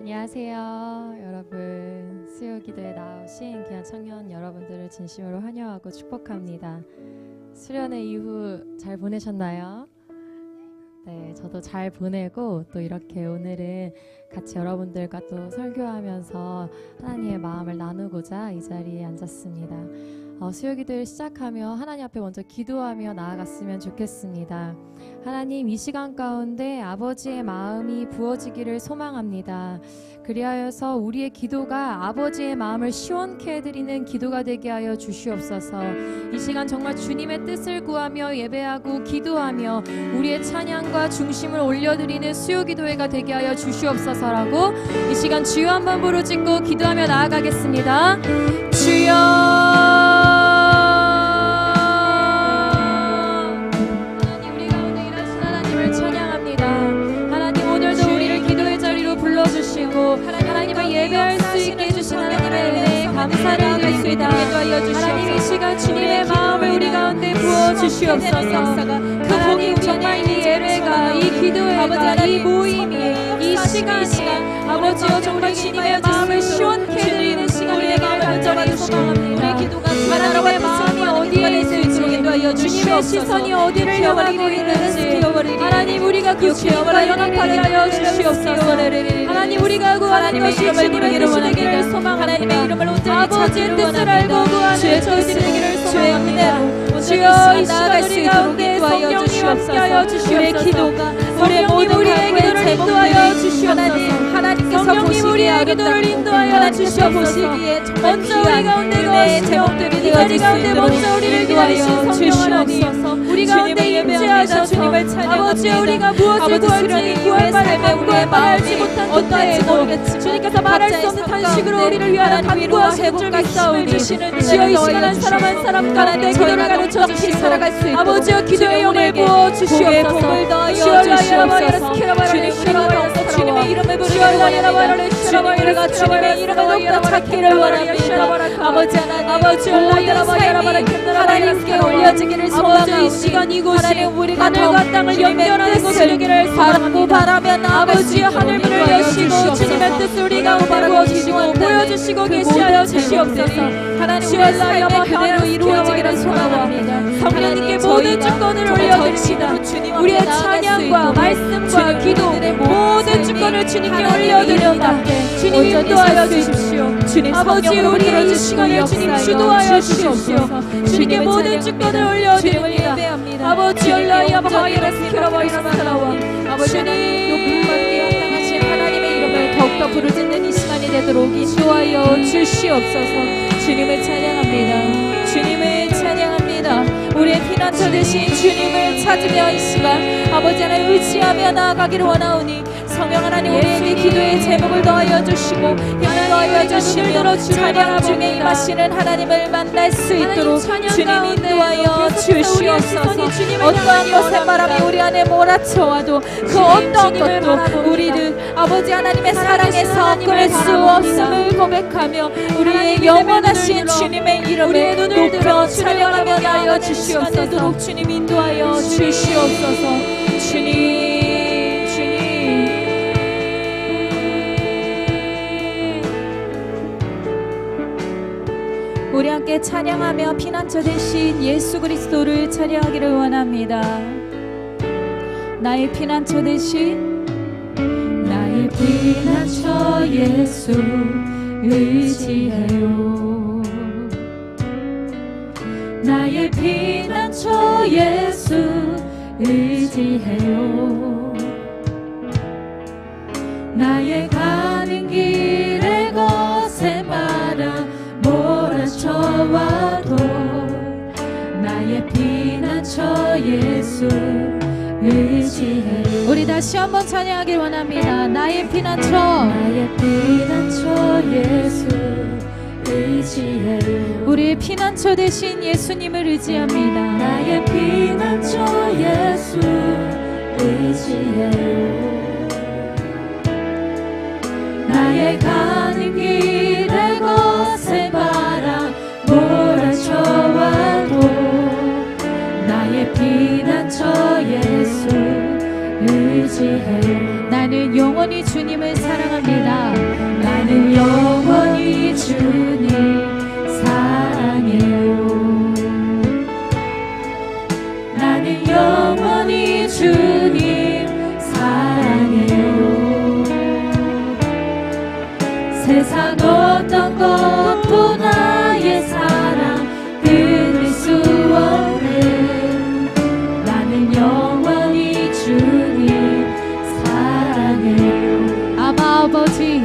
안녕하세요. 여러분, 수요기도에 나오신 귀한 청년 여러분들을 진심으로 환영하고 축복합니다. 수련회 이후 잘 보내셨나요? 네, 저도 잘 보내고 또 이렇게 오늘은 같이 여러분들과 또 설교하면서 하나님의 마음을 나누고자 이 자리에 앉았습니다. 수요기도를 시작하며 하나님 앞에 먼저 기도하며 나아갔으면 좋겠습니다. 하나님, 이 시간 가운데 아버지의 마음이 부어지기를 소망합니다. 그리하여서 우리의 기도가 아버지의 마음을 시원케 해드리는 기도가 되게 하여 주시옵소서. 이 시간 정말 주님의 뜻을 구하며 예배하고 기도하며 우리의 찬양과 중심을 올려드리는 수요기도회가 되게 하여 주시옵소서라고 이 시간 주여 한번 부르짖고 기도하며 나아가겠습니다. 주여, 하나님을 예배할 수 있게 해주신 하나님의 은혜에 감사를 드립니다. 하나님, 이 시간 주님의 마음을 우리 가운데 부어주시옵소서. 그 복이 정말 이 예배가, 이 기도회가, 이 모임이, 이 시간이 아버지여 정말 주님의 마음을 시원케 해드리는 시간이 되기를 간절히 소망합니다. 하나님의 마음이 어디에 있을지, 주님의 시선이 어디를 향하고 있는지 하나님, 우리가 그 주님과 연합하게 하여 주시옵소서. 하나님, 우리가 구하는 것이 주님의 뜻이 되기를 소망합니다. 아버지의 뜻을 알고 구하는 저희들이 되기를 소망합니다. 주여, 이 시간 우리 가운데 성령님 함께하여 주시옵소서. 성령님 우리의 기도를 인도하여 주시옵소서. 성령님 우리의 기도를 인도하여 주시옵소서. 먼저 우리 가운데 거하시며 이 자리 가운데 먼저 우리를 기다리신 성령 하나님, 우리 가운데 임재하셔서 아버지여, 우리가 무엇을 구할지 구할 바를 간구할 바를 알지 못한 그때에도 주님께서 말할 수 없는 탄식으로 우리를 위하여 간구하시는 줄 믿사오니 주여, 이 시간 한 사람 한 사람 가운데 기도를 가르쳐 주시고 아버지여, 기도의 영을 부어 주시옵소서. 주님의 이름을 부르기를 주님의 이름을 더욱더 찾기를 원합니다. 아버지 하나님, 모든 삶이 하나님께 올려지기를 소망하오니 이 시간 이곳이 하늘과 땅을 연결하는 곳이 되기를 바라며 아버지여, 하늘문을 여시고 주님의 뜻을 우리 가운데 부어주시고 보여주시고 계시하여 주시옵소서. 하나님의 삶의 그대로 이루어지기를 소망합니다. 성령님께 모든 주권을 올려드립니다. 우리의 찬양과 말씀과 기도 모든 주권을 주님께 올려드립니다. 주님 인도하여 주십시오. 아버지, 우리의 이 시간을 주님 주도하여 주십시오. 주님께 모든 주권을 올려드립니다. 아버지, 열라이아 바하이라스 키라바이라스라와 주님 높임받기에 합당하신 하나님의 이름을 더욱더 부르짖는 이 시간이 되도록 인도하여 주시옵소서. 주님을 찬양합니다. 주님을 찬양합니다. 우리의 피난처 되신 주님을 찾으며 이 시간 아버지 하나님 의지하며 나아가기를 원하오니 성령 하나님, 우리에게 기도의 제목을 더하여 주시고 인도하여 주시며 찬양 중에 임하시는 하나님을 만날 수 있도록 주님 인도하여 주시옵소서. 어떠한 것의 바람이 우리 안에 몰아쳐와도 그 어떤 것도 우리를 아버지 하나님의 사랑에서 끌 수 없음을 고백하며 우리의 영원하신 주님의 이름을 높여 찬양하며 하여 주시옵소서. 주님 인도하여 주시옵소서. 주님, 우리 함께 찬양하며 피난처 되신 예수 그리스도를 찬양하기를 원합니다. 나의 피난처 되신 나의 피난처 예수 의지해요. 나의 피난처 예수 의지해요. 나의 가는 길에 거센 바람 몰아쳐와도 나의 피난처 예수 의지해. 우리 다시 한번 찬양하길 원합니다. 나의 피난처, 나의 피난처 예수 의지해요. 우리의 피난처 되신 예수님을 의지합니다. 나의 피난처 예수 의지해요. 나의 가는 길에 거센 바람 몰아쳐와도 나의 피난처 예수 의지해요. 나는 영원히 주님을 사랑합니다. 나는 영원히 주님 사랑해요. 나는 영원히 주님 사랑해요. 세상 어떤 것도 나의 사랑 끊을 수 없는 나는 영원히 주님 사랑해요. 아바 아버지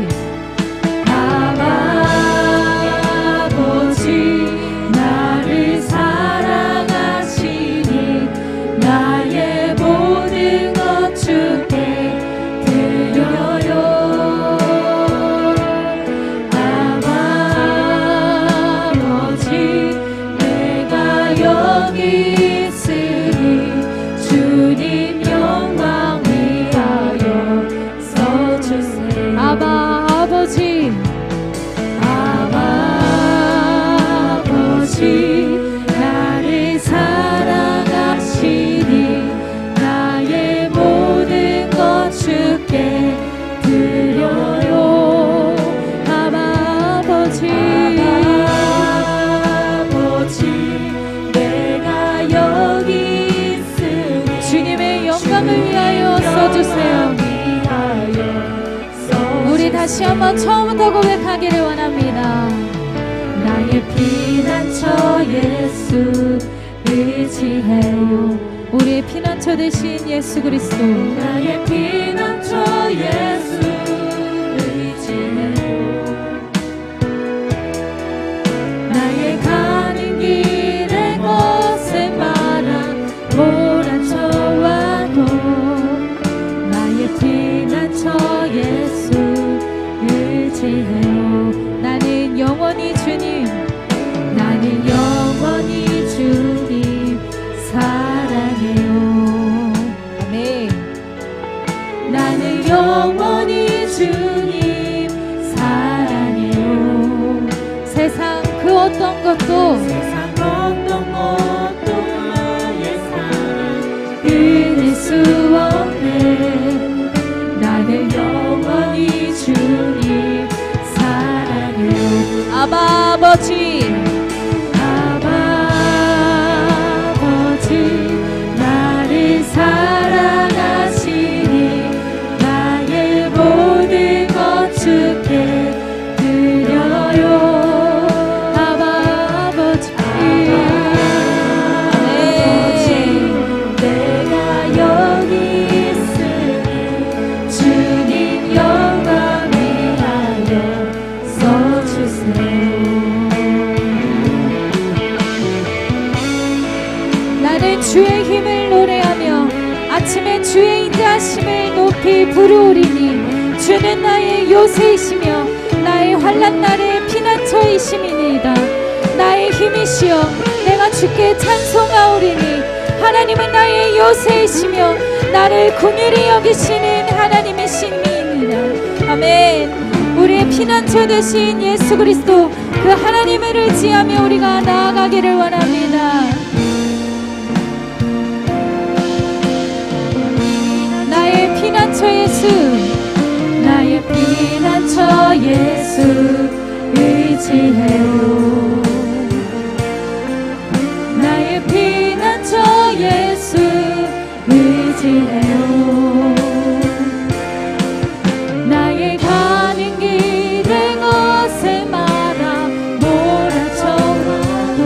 나를 사랑하시니 나의 모든 것 주께 드려요. 아버지 내가 여기 있으니 주님 영광 위하여 써주세요. 아버지 나를 사랑하시니 나의 모든 것 주께 드려요. 아버지 내가 여기 있으니 주님의 영광을 위하여 써주세요. 우리 다시 한번 처음부터 고백하기를 원합니다. 나의 피난처 예수 의지해요. 우리의 피난처 되신 예수 그리스도. 나의 피난처 예수 의지해요. 나의 가는 길에 거센 바람 몰아쳐와도 나의 피난처 예수 의지해요. 나는 영원히 주님 사랑해요. 아멘. 나는 영원히 주님 사랑해요. 세상 그 어떤 것도 나의 사랑 끊을 수 없네. 나는 영원히 주님 사랑해요. 아버지 나를 사랑하시니 나의 모든 것 주께 드려요. 아버지 내가 여기 있으니 주님 영광 위하여 써주세요. 나는 주의 힘을 노래하며 아침에 주의 인자하심을 높이 부르오리니 주는 나의 요새이시며 나의 환난 날의 피난처이심이니이다. 나의 힘이시여 내가 주께 찬송하오리니 하나님은 나의 요새이시며 나를 긍휼히 여기시는 하나님이시니이다. 아멘. 우리의 피난처 되신 예수 그리스도 그 하나님을 의지하며 우리가 나아가기를 원합니다. 나의 피난처 예수 나의 피난처 예수 의지해요. 나의 피난처 예수 의지해요. 나의 가는 길에 거센 바람 몰아쳐와도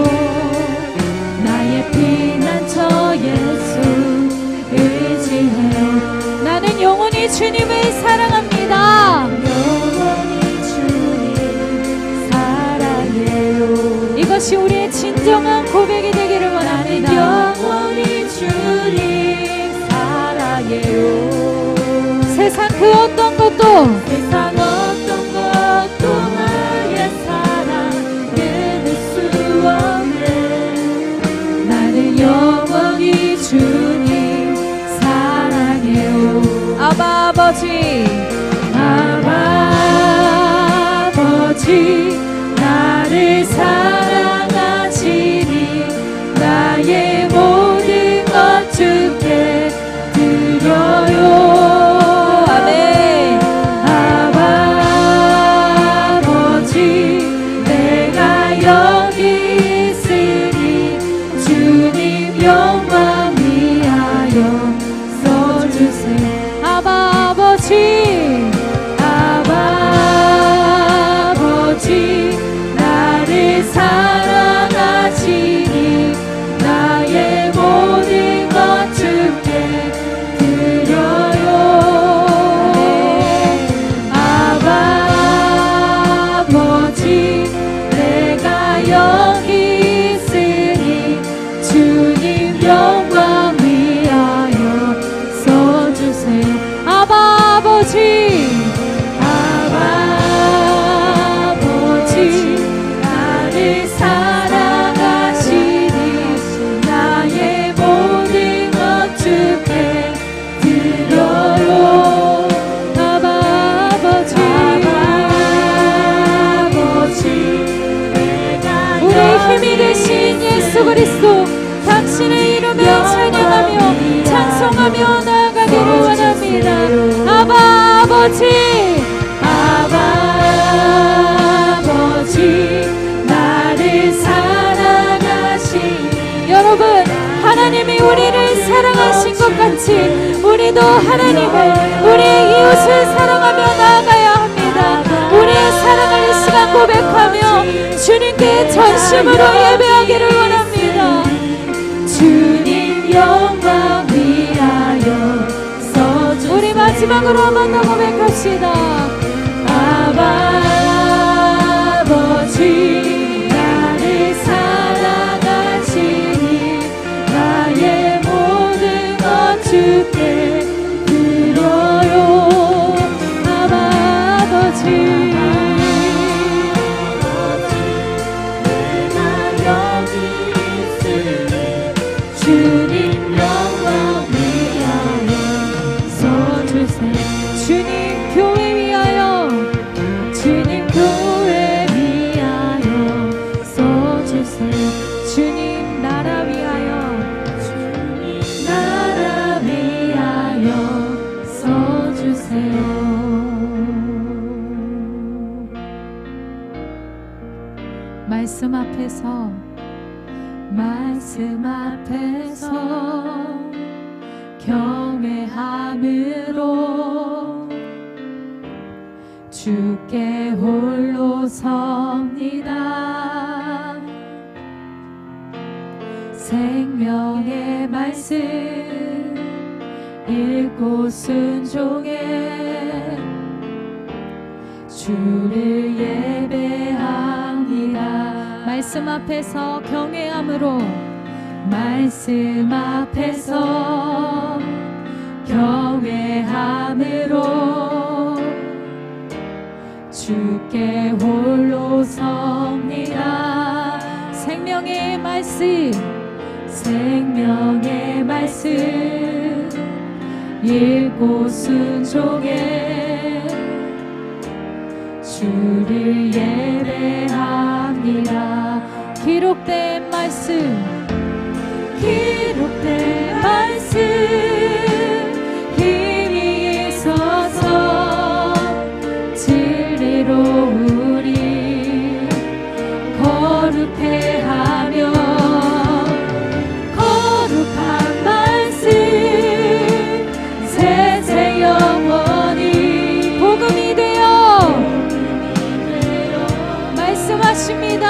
나의 피난처 예수 의지해요. 나는 영원히 주님을 사랑합니다. 영원히 주님 사랑해요. 이것이 우리의 진정한 고백이 되기를 원합니다. 영원히 주님 사랑해요. 세상 그 어떤 것도 나의 사랑 끊을 수 없네. 나는 영원히 주님 사랑해요. 아버지 나를 사랑하시니 나의 모든 것 주께 드려요. 아버지 나를 사랑하시니. 여러분, 하나님이 우리를 사랑하신 것 같이 우리도 하나님을, 우리의 이웃을 사랑하며 나아가야 합니다. 우리의 사랑을 이 시간 고백하며 주님께 전심으로 예배하기를 원합니다. 주님 영광 위하여 써주세요. 우리 마지막으로 한 번 더 고백합시다. 아버지 나를 사랑하시니 나의 모든 것 주께 드려요. 아버지 내가 여기 있으니 주님 영광 위하여 써주세요. 주님 교회 위하여, 주님 교회 위하여 써주세요. 주님 나라 위하여, 주님 나라 위하여 써주세요. 말씀 앞에서 경외함으로 주께 홀로 섭니다. 생명의 말씀 읽고 순종해 주를 예배합니다. 말씀 앞에서 경외함으로, 말씀 앞에서 경외함으로 주께 홀로 섭니다. 생명의 말씀, 생명의 말씀 읽고 순종해 주를 예배합니다. 기록된 말씀, 기록된 말씀 힘이 있어서 진리로 우리 거룩해 하며, 거룩한 말씀 세세 영원히 복음이 되어 말씀하십니다.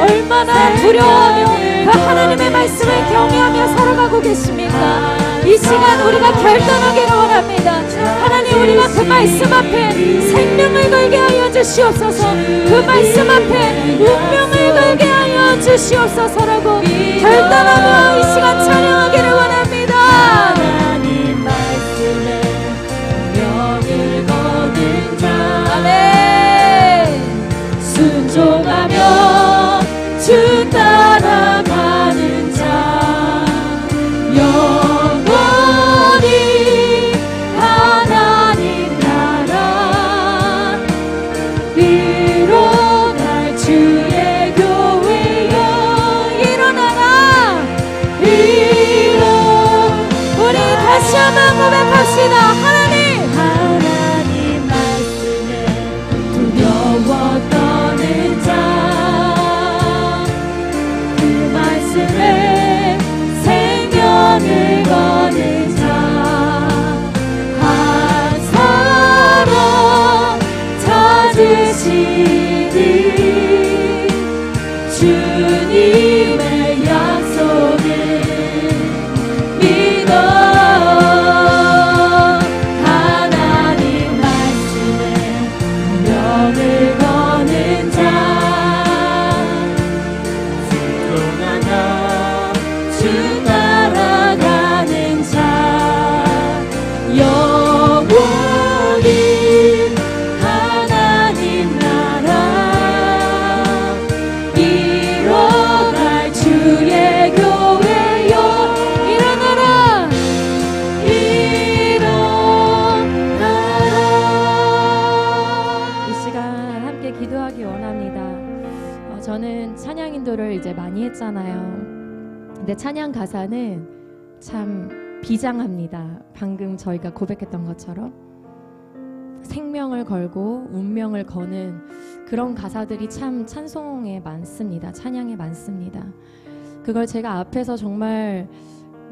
얼마나 두려워하며 그 하나님의 말씀을 경외하며 살아가고 계십니까? 이 시간 우리가 결단하기를 원합니다. 하나님, 우리가 그 말씀 앞에 생명을 걸게 하여 주시옵소서. 그 말씀 앞에 운명을 걸게 하여 주시옵소서라고 결단하며 이 시간 찬양하기를 원합니다. 하나님 말씀에 명을 거는 자, 아멘. 순종하며 주 따라가는 자, 영원히 하나님 나라 이뤄갈 주의 교회여 일어나라. 주 따라가는 자 영원히 하나님 나라 이뤄갈 주의 교회여 일어나라 이 시간 함께 기도하기 원합니다. 저는 찬양 인도를 이제 많이 했잖아요. 근데 찬양 가사는 참 비장합니다. 방금 저희가 고백했던 것처럼 생명을 걸고 운명을 거는 그런 가사들이 참 찬송에 많습니다. 찬양에 많습니다. 그걸 제가 앞에서 정말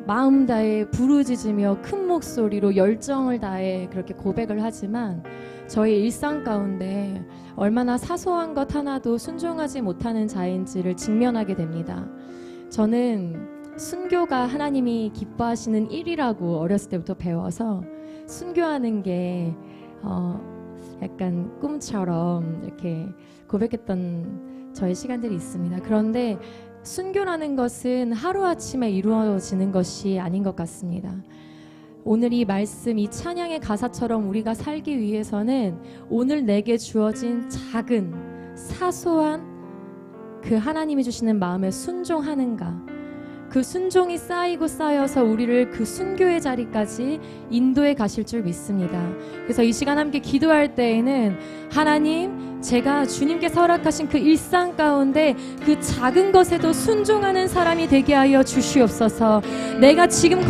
마음 다해 부르짖으며 큰 목소리로 열정을 다해 그렇게 고백을 하지만 저희 일상 가운데 얼마나 사소한 것 하나도 순종하지 못하는 자인지를 직면하게 됩니다. 저는 순교가 하나님이 기뻐하시는 일이라고 어렸을 때부터 배워서 순교하는 게 약간 꿈처럼 이렇게 고백했던 저의 시간들이 있습니다. 그런데 순교라는 것은 하루아침에 이루어지는 것이 아닌 것 같습니다. 오늘 이 말씀, 이 찬양의 가사처럼 우리가 살기 위해서는 오늘 내게 주어진 작은 사소한 그 하나님이 주시는 마음에 순종하는가, 그 순종이 쌓이고 쌓여서 우리를 그 순교의 자리까지 인도해 가실 줄 믿습니다. 그래서 이 시간 함께 기도할 때에는 하나님, 제가 주님께서 허락하신 그 일상 가운데 그 작은 것에도 순종하는 사람이 되게 하여 주시옵소서. 내가 지금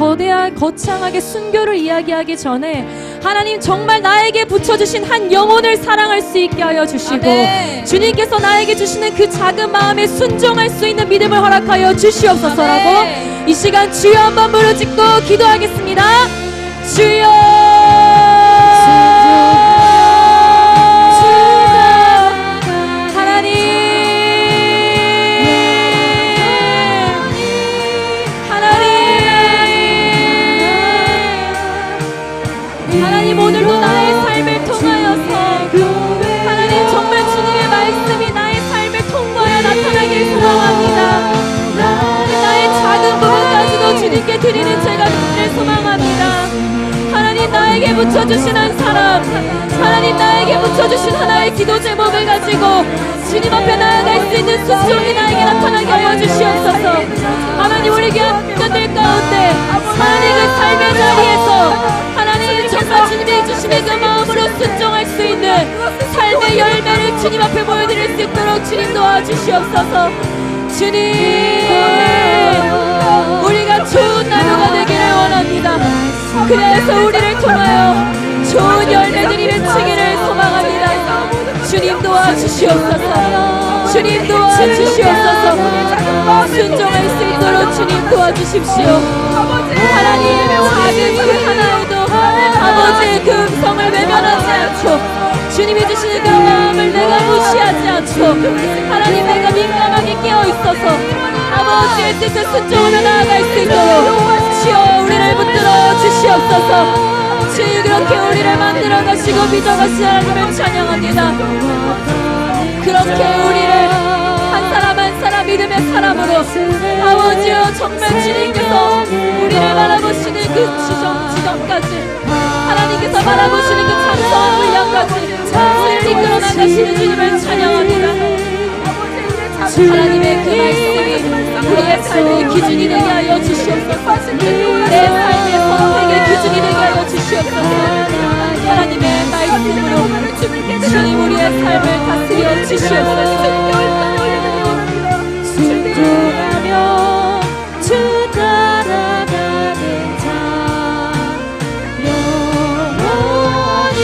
거창하게 순교를 이야기하기 전에 하나님 정말 나에게 붙여주신 한 영혼을 사랑할 수 있게 하여 주시고 아멘. 주님께서 나에게 주시는 그 작은 마음에 순종할 수 있는 믿음을 허락하여 주시옵소서라고 아멘. 이 시간 주여 한번 부르짖고 기도하겠습니다. 주여 오늘도 나의 삶을 통하여서 하나님 정말 주님의 말씀이 나의 삶을 통과하여 나타나길 소망합니다. 나의 작은 부분까지도 주님께 드리는 제가 되기를 소망합니다. 하나님 나에게 붙여주신 한 사람, 하나님 나에게 붙여주신 하나의 기도 제목을 가지고 주님 앞에 나아갈 수 있는 순종이 나에게 나타나게 하여 주시옵소서. 하나님 우리 교회들 가운데 하나님 그 삶의 자리에서 하나님 정말 주님이 주시는 그 마음으로 순종할 수 있는 삶의 열매를 주님 앞에 보여드릴 수 있도록 주님 도와주시옵소서. 주님 우리가 좋은 나무가 되기를 원합니다. 그래서 우리를 통하여 좋은 열매들이 맺히기를 소망합니다. 주님 도와주시옵소서. 주님 도와주시옵소서. 순종할 수 있도록 주님 도와주십시오. 하나님 작은 그 하나에도 아버지의 그 음성을 외면하지 않고 주님이 주시는 그 마음을 내가 무시하지 않고 하나님 내가 민감하게 깨어있어서 아버지의 뜻을 순종하며 나아갈 수 있도록 주여 우리를 붙들어 주시옵소서. 주여 그렇게 우리를 만들어 가시고 빚어 가시는 하나님을 찬양합니다. 그렇게 우리를 한 사람 한 사람 믿음의 사람으로 아버지여 정말 주님께서 우리를 바라보시는 그 지점까지 하나님께서 바라보시는 그 참성한 분량까지 우리를 이끌어 나가시는 주님을 찬양합니다. 하나님의 그 말씀이 우리의 삶의 기준이 되게 하여 주시옵소서. 내 삶의 선택의 기준이 되게 하여 주시옵소서. 하나님의 말씀으로 주님 우리의 삶을 다스려 주시옵소서. 순종하며 주 따라가는 자 영원히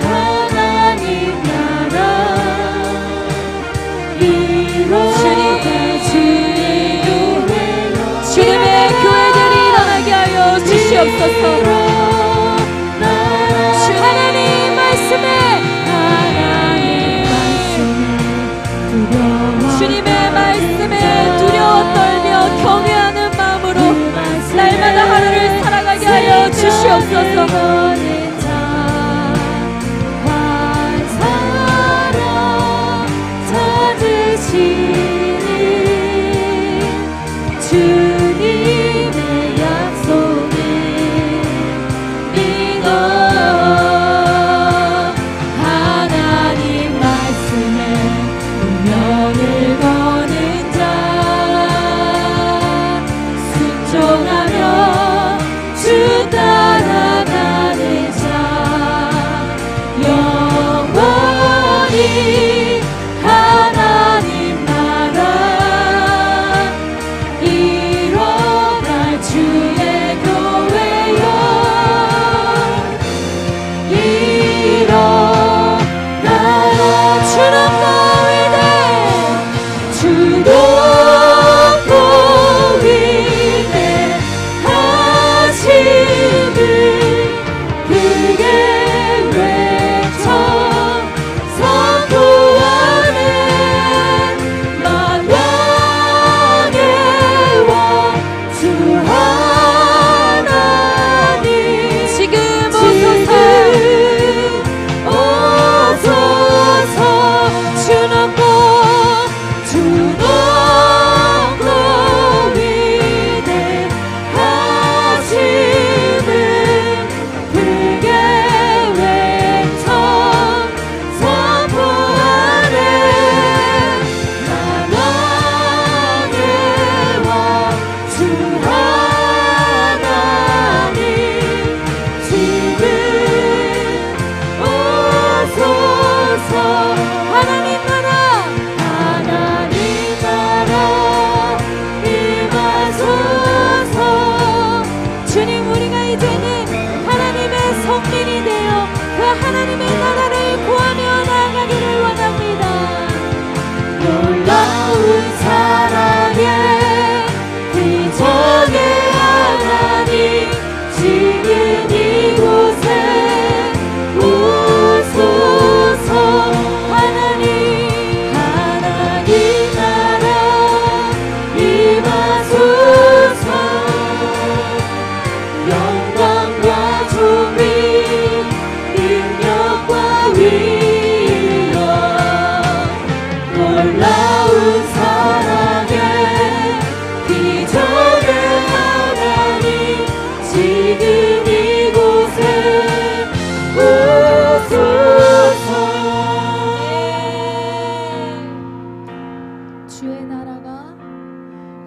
하나님 나라 주님의 교회들이 일어나게 하여 주시옵소서. 하나님 말씀에 주님의 말씀에 두려워 떨며 경외하는 마음으로 날마다 하루를 살아가게 하여 주시옵소서. 주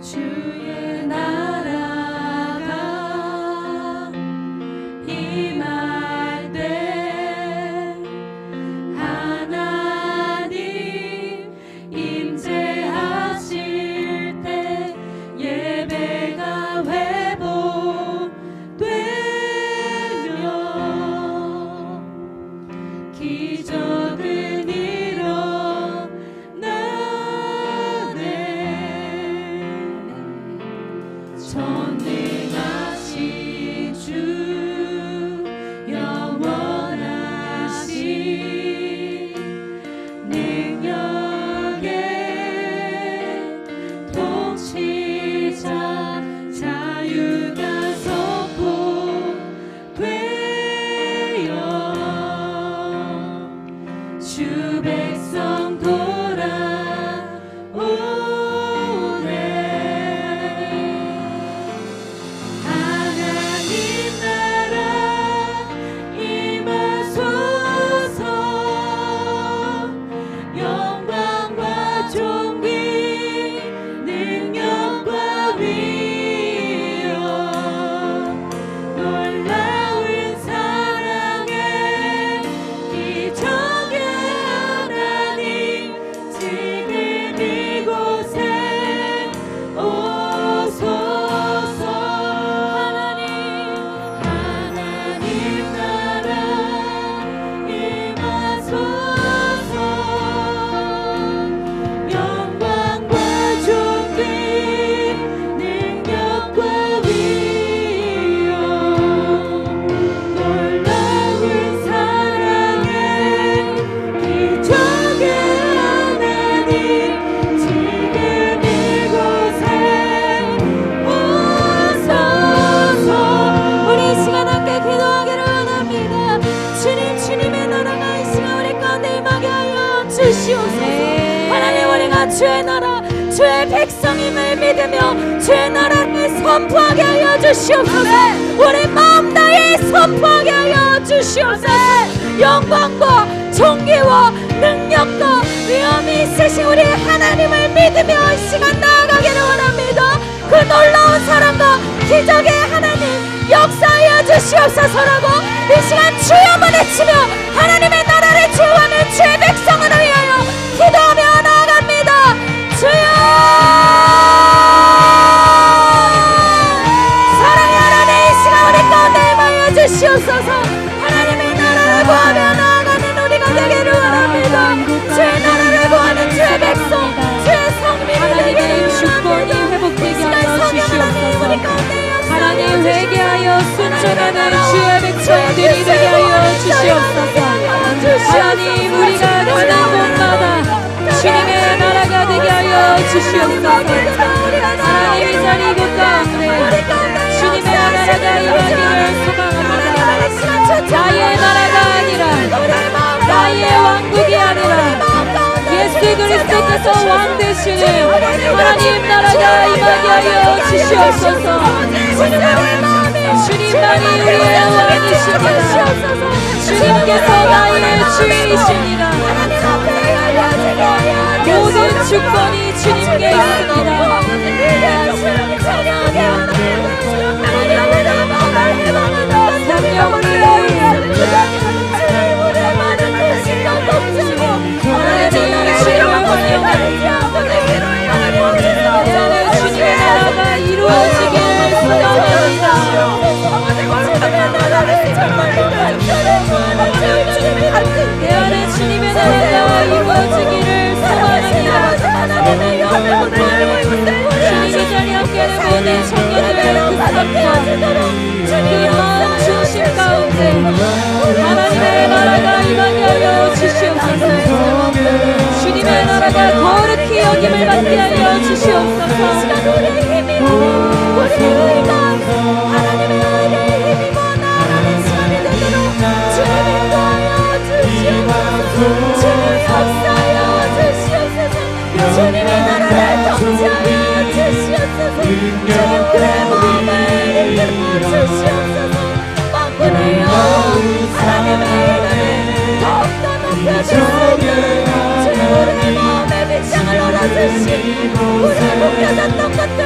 주의 나라가 임할 때 하나님 임재하실 때 예배가 회복되며 기적은 전능하신 주 영원하신 능력의 통치자 자유가 선포되어 주 백성 돌아오네. 하나님, 우리가 주의 나라 주의 백성임을 믿으며 주의 나라를 선포하게 하여 주시옵소서. 우리 마음 다해 선포하게 하여 주시옵소서. 영광과 존귀와 능력과 위엄이 있으신 우리 하나님을 믿으며 이 시간 나아가기를 원합니다. 그 놀라운 사랑과 기적의 하나님 역사하여 주시옵소서라고 이 시간 주여만 외치며 하나님의 나라를 주원하는 주의 백성을 위하여 기도하며 나아갑니다. 주여, 사랑의 하나님 이 시간 우리 가운데 임하여 주시옵소서. 하나님의 나라를 구하며 나아가는 우리가 되기를 원합니다. 주의 나라를 구하는 주의 백성 주의 성민이 되기를 주권이 회복되게 하여 주시옵소서. 하나님 회개하여 순종하는 주의 백성들이 되게 하여 주시옵소서. 하나님 우리가 가는 곳마다 주님의 나라가 되게 하여 주시옵소서. 하나님 이 자리 곳 가운데 주님의 나라가 임하기를 소망합니다. 나의 나라가 아니라 나의 왕국이 아니라 예수 그리스도께서 왕 되시는 하나님 나라가 임하게 하여 주시옵소서. 주님만이 우리의 왕이십니다. 주님께서 나의 주이십니다. 모든 주권이 주님께 있습니다. 주님의 나라가 이루어지길 소망합니다. 내 안에 주님의 나라가 이루어지기를 소망합니다. 주님의 자리 함께하는 모든 청년들 그 마음 중심 가운데 하나님의 나라가 임하게 하여 주시옵소서. 주님의 나라가 거룩히 여김을 받게 하여 주시옵소서. 하나님의 은혜에 힘입어 나아가는 시간이 되도록 주님이 도하여 주시옵소서. 주님 역사하여 주시옵소서. 주님의 나라를 통치하여 주시옵소서. 주님의 마음을 이끌어 주시옵소서. 만군의여 하나님의 이름을 더욱더 높여주시옵소서. 주님 우리의 마음에 빛장을 얻어주시고 우리의 묶여졌던 것들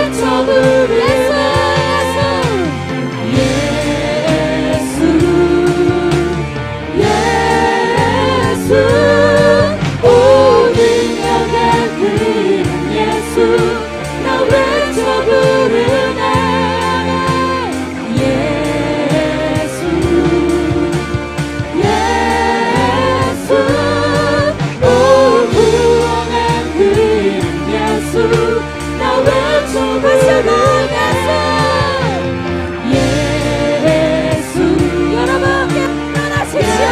외쳐 부르네 예수 오 능력의 그 이름 예수 나 외쳐 부르네 예수 예수 오 구원의 그 이름 예수 나 외쳐 부르네 예수 여러분 일어나십시오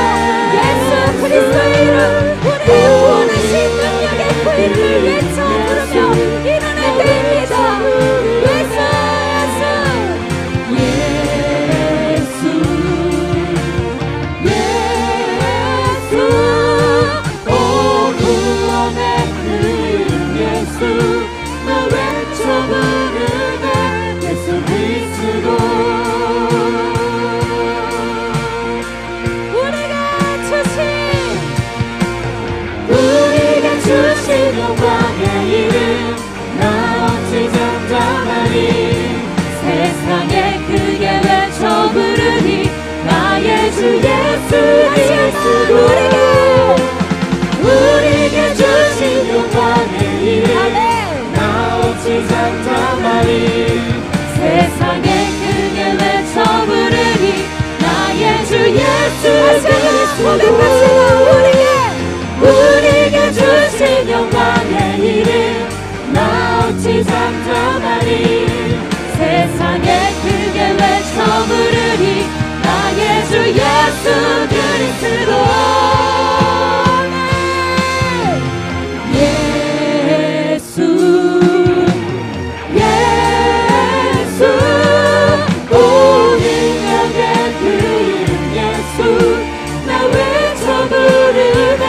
예수 그리스도의 이름 우리의 구원하신 능력의 그 이름을 외쳐 부르며 일어날 때입니다 예수 예수 예수 오 구원의 그 이름 예수 나 외쳐 부르네 예수 그리스도 우리가 주신 영광의 이름 나 어찌 잠잠하리 세상에 크게 외쳐 부르니 나의 주 예수 그리스도 우리에게 주신 영광의 이름 나 어찌 잠잠하리 세상에 크게 외쳐 부르니 나의 주 예수 그리스도 우리에게 주신 영광의 이름 나 어찌 잠잠하리 세상에 크게 외쳐 부르니 나의 주 예수 그리스도 예수 예수 오 능력의 그 이름 예수 나 외쳐 부르네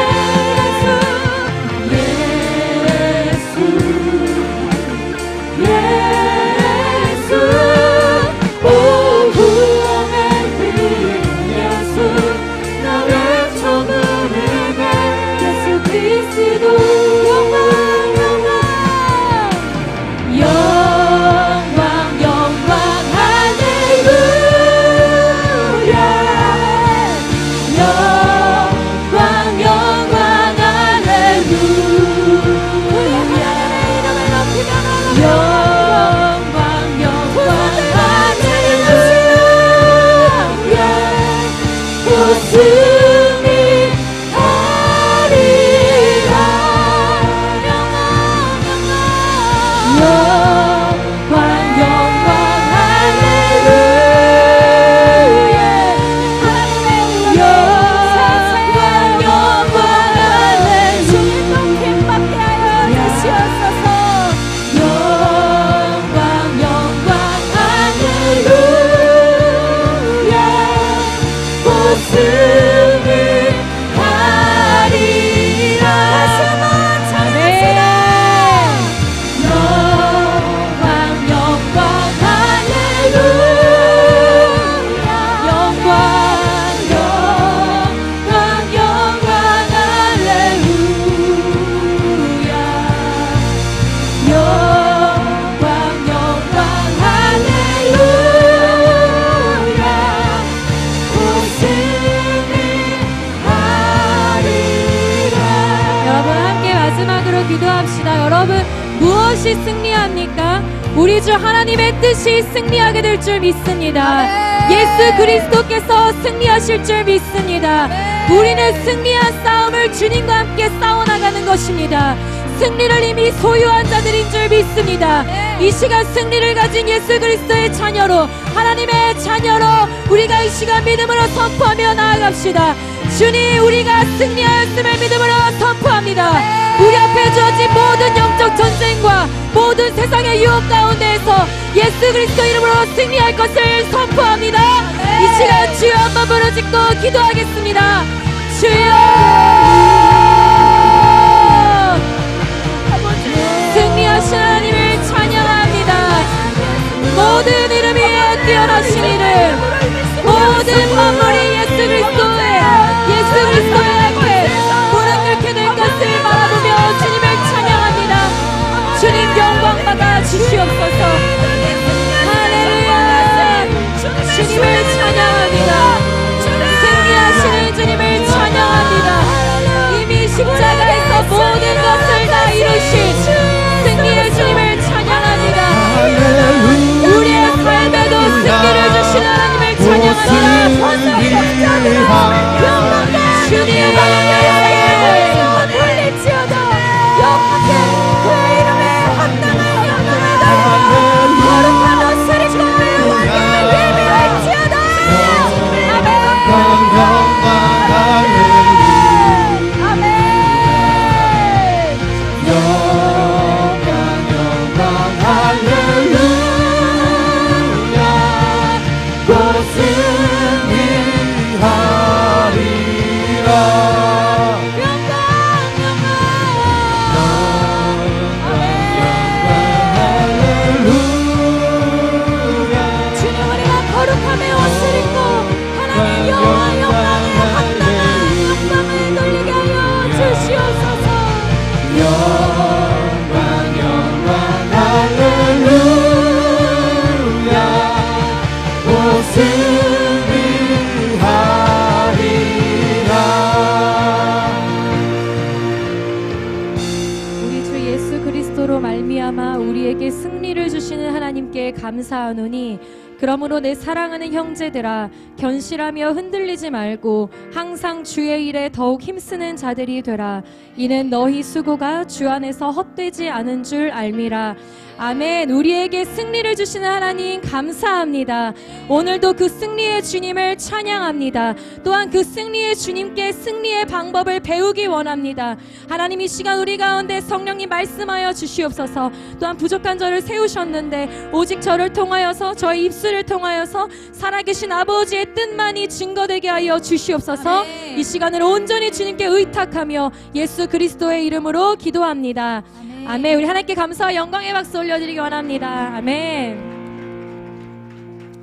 기도합시다. 여러분 무엇이 승리합니까? 우리 주 하나님의 뜻이 승리하게 될 줄 믿습니다. 예수 그리스도께서 승리하실 줄 믿습니다. 우리는 승리한 싸움을 주님과 함께 싸워나가는 것입니다. 승리를 이미 소유한 자들인 줄 믿습니다. 이 시간 승리를 가진 예수 그리스도의 자녀로, 하나님의 자녀로 우리가 이 시간 믿음으로 선포하며 나아갑시다. 주님, 우리가 승리하였음을 믿음으로 선포합니다. 우리 앞에 주어진 모든 영적 전쟁과 모든 세상의 유혹 가운데에서 예수 그리스도 이름으로 승리할 것을 선포합니다. 이 시간 주여 한번 부르짖고 기도하겠습니다. 주여, 승리하신 하나님을 찬양합니다. 모든 이름 위에 뛰어나신 이름, 모든 만물이 예수 그리스도의 앞에 무릎 꿇게 될 것을 바라보며 주님을 찬양합니다. 주님 영광 받아 주시옵소서. 주시기를 감사하노니 그러므로 내 사랑하는 형제들아 견실하며 흔들리지 말고 항상 주의 일에 더욱 힘쓰는 자들이 되라. 이는 너희 수고가 주 안에서 헛되지 않은 줄 알미라. 아멘. 우리에게 승리를 주시는 하나님 감사합니다. 오늘도 그 승리의 주님을 찬양합니다. 또한 그 승리의 주님께 승리의 방법을 배우기 원합니다. 하나님 이 시간 우리 가운데 성령님 말씀하여 주시옵소서. 또한 부족한 저를 세우셨는데 오직 저를 통하여서 저의 입술을 통하여서 살아계신 아버지의 뜻만이 증거되게 하여 주시옵소서. 아멘. 이 시간을 온전히 주님께 의탁하며 예수 그리스도의 이름으로 기도합니다. 아멘. 우리 하나님께 감사와 영광의 박수 올려드리기 원합니다. 아멘.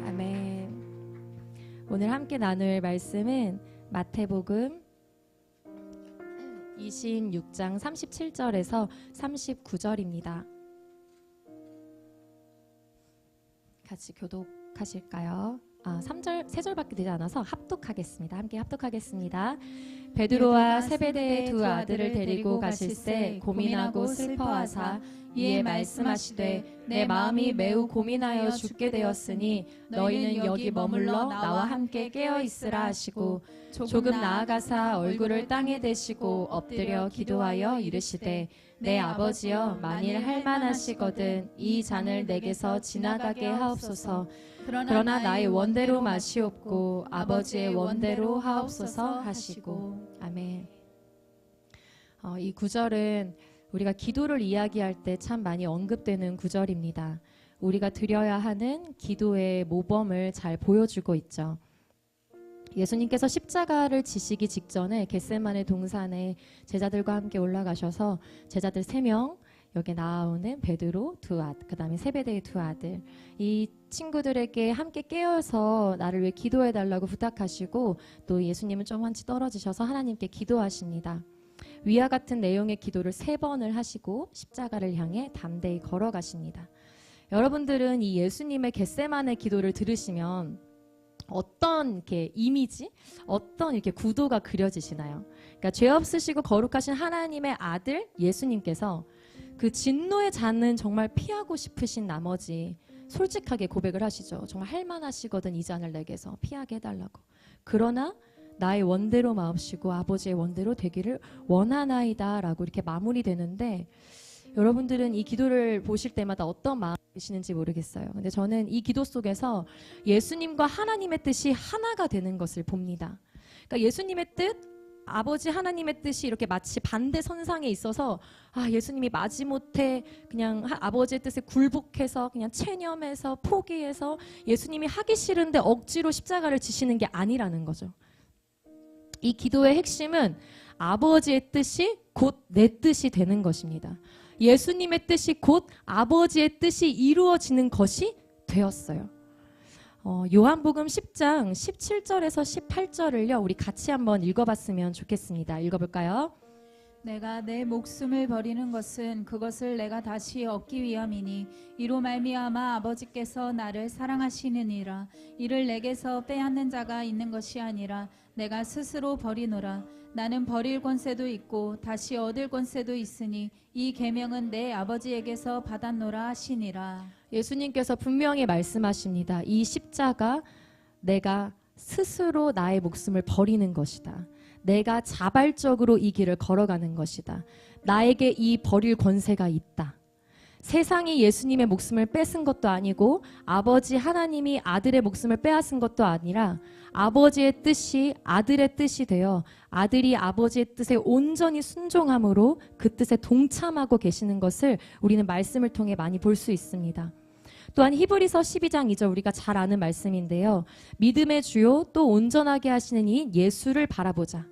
아멘. 오늘 함께 나눌 말씀은 마태복음 26장 37절에서 39절입니다. 같이 교독하실까요? 3절밖에 되지 않아서 합독하겠습니다. 함께 합독하겠습니다. 베드로와 세베대의 두 아들을 데리고 가실새 고민하고 슬퍼하사 이에 말씀하시되 내 마음이 매우 고민하여 죽게 되었으니 너희는 여기 머물러 나와 함께 깨어 있으라 하시고 조금 나아가사 얼굴을 땅에 대시고 엎드려 기도하여 이르시되 내 아버지여 만일 할만하시거든 이 잔을 내게서 지나가게 하옵소서. 그러나 나의 원대로 마시옵고 아버지의 원대로 하옵소서 하시고. 아멘. 이 구절은 우리가 기도를 이야기할 때 참 많이 언급되는 구절입니다. 우리가 드려야 하는 기도의 모범을 잘 보여주고 있죠. 예수님께서 십자가를 지시기 직전에 겟세마네 동산에 제자들과 함께 올라가셔서 제자들 3명, 여기 나오는 베드로 두 아들, 그 다음에 세베대의 두 아들, 이 친구들에게 함께 깨어서 나를 위해 기도해달라고 부탁하시고 또 예수님은 좀 한치 떨어지셔서 하나님께 기도하십니다. 위와 같은 내용의 기도를 3번을 하시고 십자가를 향해 담대히 걸어가십니다. 여러분들은 이 예수님의 겟세마네 기도를 들으시면 어떤 이렇게 이미지, 어떤 이렇게 구도가 그려지시나요? 그러니까 죄 없으시고 거룩하신 하나님의 아들 예수님께서 그 진노의 잔은 정말 피하고 싶으신 나머지 솔직하게 고백을 하시죠. 정말 할만하시거든 이 잔을 내게서 피하게 해달라고. 그러나 나의 원대로 마옵시고 아버지의 원대로 되기를 원하나이다 라고 이렇게 마무리되는데 여러분들은 이 기도를 보실 때마다 어떤 마음이시는지 모르겠어요. 근데 저는 이 기도 속에서 예수님과 하나님의 뜻이 하나가 되는 것을 봅니다. 그러니까 예수님의 뜻, 아버지 하나님의 뜻이 이렇게 마치 반대 선상에 있어서 예수님이 마지못해 그냥 아버지의 뜻에 굴복해서 그냥 체념해서 포기해서 예수님이 하기 싫은데 억지로 십자가를 지시는 게 아니라는 거죠. 이 기도의 핵심은 아버지의 뜻이 곧 내 뜻이 되는 것입니다. 예수님의 뜻이 곧 아버지의 뜻이 이루어지는 것이 되었어요. 요한복음 10장 17절에서 18절을요 우리 같이 한번 읽어봤으면 좋겠습니다. 읽어볼까요? 내가 내 목숨을 버리는 것은 그것을 내가 다시 얻기 위함이니 이로 말미암아 아버지께서 나를 사랑하시느니라. 이를 내게서 빼앗는 자가 있는 것이 아니라 내가 스스로 버리노라. 나는 버릴 권세도 있고 다시 얻을 권세도 있으니 이 계명은 내 아버지에게서 받았노라 하시니라. 예수님께서 분명히 말씀하십니다. 이 십자가 내가 스스로 나의 목숨을 버리는 것이다. 내가 자발적으로 이 길을 걸어가는 것이다. 나에게 이 버릴 권세가 있다. 세상이 예수님의 목숨을 뺏은 것도 아니고 아버지 하나님이 아들의 목숨을 빼앗은 것도 아니라 아버지의 뜻이 아들의 뜻이 되어 아들이 아버지의 뜻에 온전히 순종함으로 그 뜻에 동참하고 계시는 것을 우리는 말씀을 통해 많이 볼 수 있습니다. 또한 히브리서 12장 2절 우리가 잘 아는 말씀인데요. 믿음의 주요 또 온전하게 하시는 이 예수를 바라보자.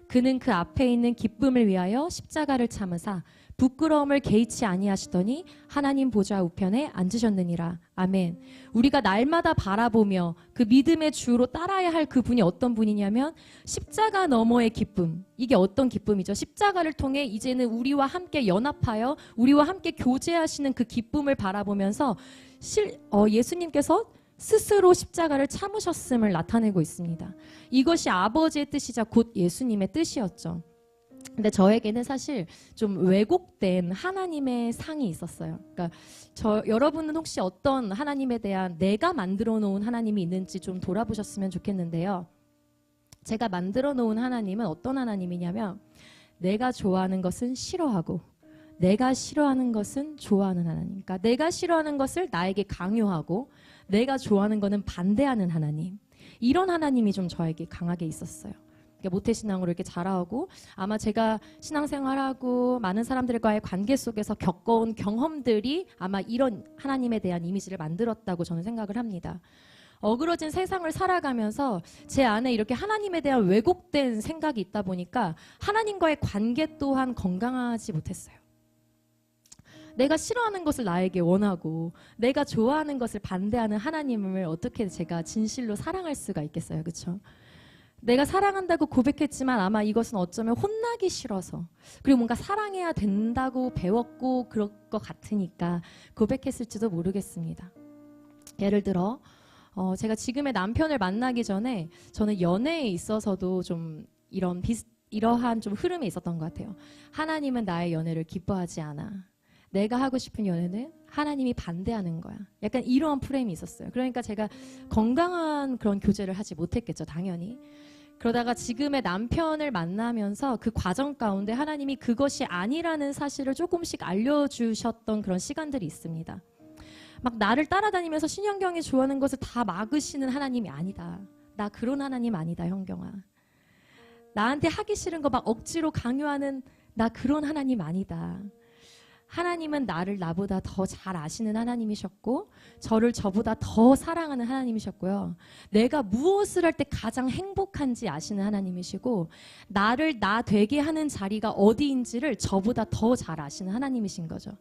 그는 그 앞에 있는 기쁨을 위하여 십자가를 참으사 부끄러움을 개의치 아니하시더니 하나님 보좌 우편에 앉으셨느니라. 아멘. 우리가 날마다 바라보며 그 믿음의 주로 따라야 할 그분이 어떤 분이냐면 십자가 너머의 기쁨. 이게 어떤 기쁨이죠? 십자가를 통해 이제는 우리와 함께 연합하여 우리와 함께 교제하시는 그 기쁨을 바라보면서 예수님께서 스스로 십자가를 참으셨음을 나타내고 있습니다. 이것이 아버지의 뜻이자 곧 예수님의 뜻이었죠. 근데 저에게는 사실 좀 왜곡된 하나님의 상이 있었어요. 그러니까 여러분은 혹시 어떤 하나님에 대한 내가 만들어 놓은 하나님이 있는지 좀 돌아보셨으면 좋겠는데요. 제가 만들어 놓은 하나님은 어떤 하나님이냐면 내가 좋아하는 것은 싫어하고 내가 싫어하는 것은 좋아하는 하나님. 그러니까 내가 싫어하는 것을 나에게 강요하고 내가 좋아하는 것은 반대하는 하나님. 이런 하나님이 좀 저에게 강하게 있었어요. 모태신앙으로 이렇게 자라오고 아마 제가 신앙생활하고 많은 사람들과의 관계 속에서 겪어온 경험들이 아마 이런 하나님에 대한 이미지를 만들었다고 저는 생각을 합니다. 어그러진 세상을 살아가면서 제 안에 이렇게 하나님에 대한 왜곡된 생각이 있다 보니까 하나님과의 관계 또한 건강하지 못했어요. 내가 싫어하는 것을 나에게 원하고 내가 좋아하는 것을 반대하는 하나님을 어떻게 제가 진실로 사랑할 수가 있겠어요. 그렇죠? 내가 사랑한다고 고백했지만 아마 이것은 어쩌면 혼나기 싫어서 그리고 뭔가 사랑해야 된다고 배웠고 그럴 것 같으니까 고백했을지도 모르겠습니다. 예를 들어 제가 지금의 남편을 만나기 전에 저는 연애에 있어서도 좀 이러한 좀 흐름이 있었던 것 같아요. 하나님은 나의 연애를 기뻐하지 않아. 내가 하고 싶은 연애는 하나님이 반대하는 거야. 약간 이러한 프레임이 있었어요. 그러니까 제가 건강한 그런 교제를 하지 못했겠죠, 당연히. 그러다가 지금의 남편을 만나면서 그 과정 가운데 하나님이 그것이 아니라는 사실을 조금씩 알려주셨던 그런 시간들이 있습니다. 막 나를 따라다니면서 신현경이 좋아하는 것을 다 막으시는 하나님이 아니다. 나 그런 하나님 아니다, 현경아. 나한테 하기 싫은 거 막 억지로 강요하는 나 그런 하나님 아니다. 하나님은 나를 나보다 더 잘 아시는 하나님이셨고 저를 저보다 더 사랑하는 하나님이셨고요. 내가 무엇을 할 때 가장 행복한지 아시는 하나님이시고 나를 나 되게 하는 자리가 어디인지를 저보다 더 잘 아시는 하나님이신 거죠.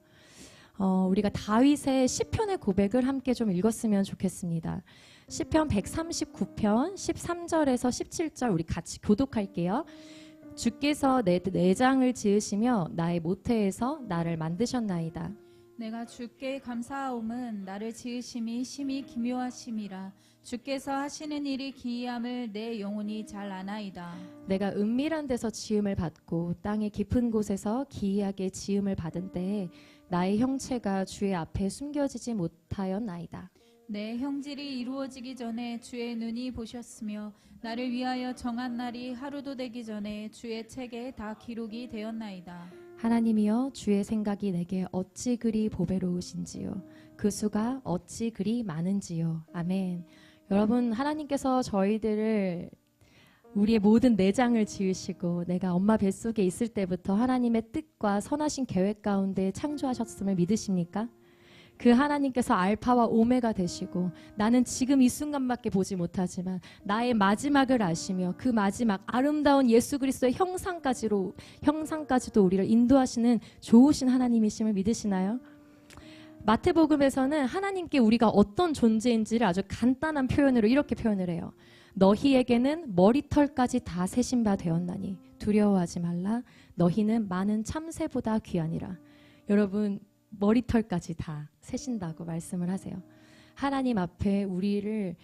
우리가 다윗의 시편의 고백을 함께 좀 읽었으면 좋겠습니다. 시편 139편 13절에서 17절 우리 같이 교독할게요. 주께서 내 내장을 지으시며 나의 모태에서 나를 만드셨나이다. 내가 주께 감사하옴은 나를 지으심이 심히 기묘하심이라. 주께서 하시는 일이 기이함을 내 영혼이 잘 아나이다. 내가 은밀한 데서 지음을 받고 땅의 깊은 곳에서 기이하게 지음을 받은 때에 나의 형체가 주의 앞에 숨겨지지 못하였나이다. 내 형질이 이루어지기 전에 주의 눈이 보셨으며 나를 위하여 정한 날이 하루도 되기 전에 주의 책에 다 기록이 되었나이다. 하나님이여 주의 생각이 내게 어찌 그리 보배로우신지요. 그 수가 어찌 그리 많은지요. 아멘. 여러분 하나님께서 저희들을 우리의 모든 내장을 지으시고 내가 엄마 뱃속에 있을 때부터 하나님의 뜻과 선하신 계획 가운데 창조하셨음을 믿으십니까? 그 하나님께서 알파와 오메가 되시고 나는 지금 이 순간밖에 보지 못하지만 나의 마지막을 아시며 그 마지막 아름다운 예수 그리스도의 형상까지도 우리를 인도하시는 좋으신 하나님이심을 믿으시나요? 마태복음에서는 하나님께 우리가 어떤 존재인지를 아주 간단한 표현으로 이렇게 표현을 해요. 너희에게는 머리털까지 다 세신 바 되었나니 두려워하지 말라. 너희는 많은 참새보다 귀하니라. 여러분 머리털까지 다 세신다고 말씀을 하세요. 하나님 앞에 우리를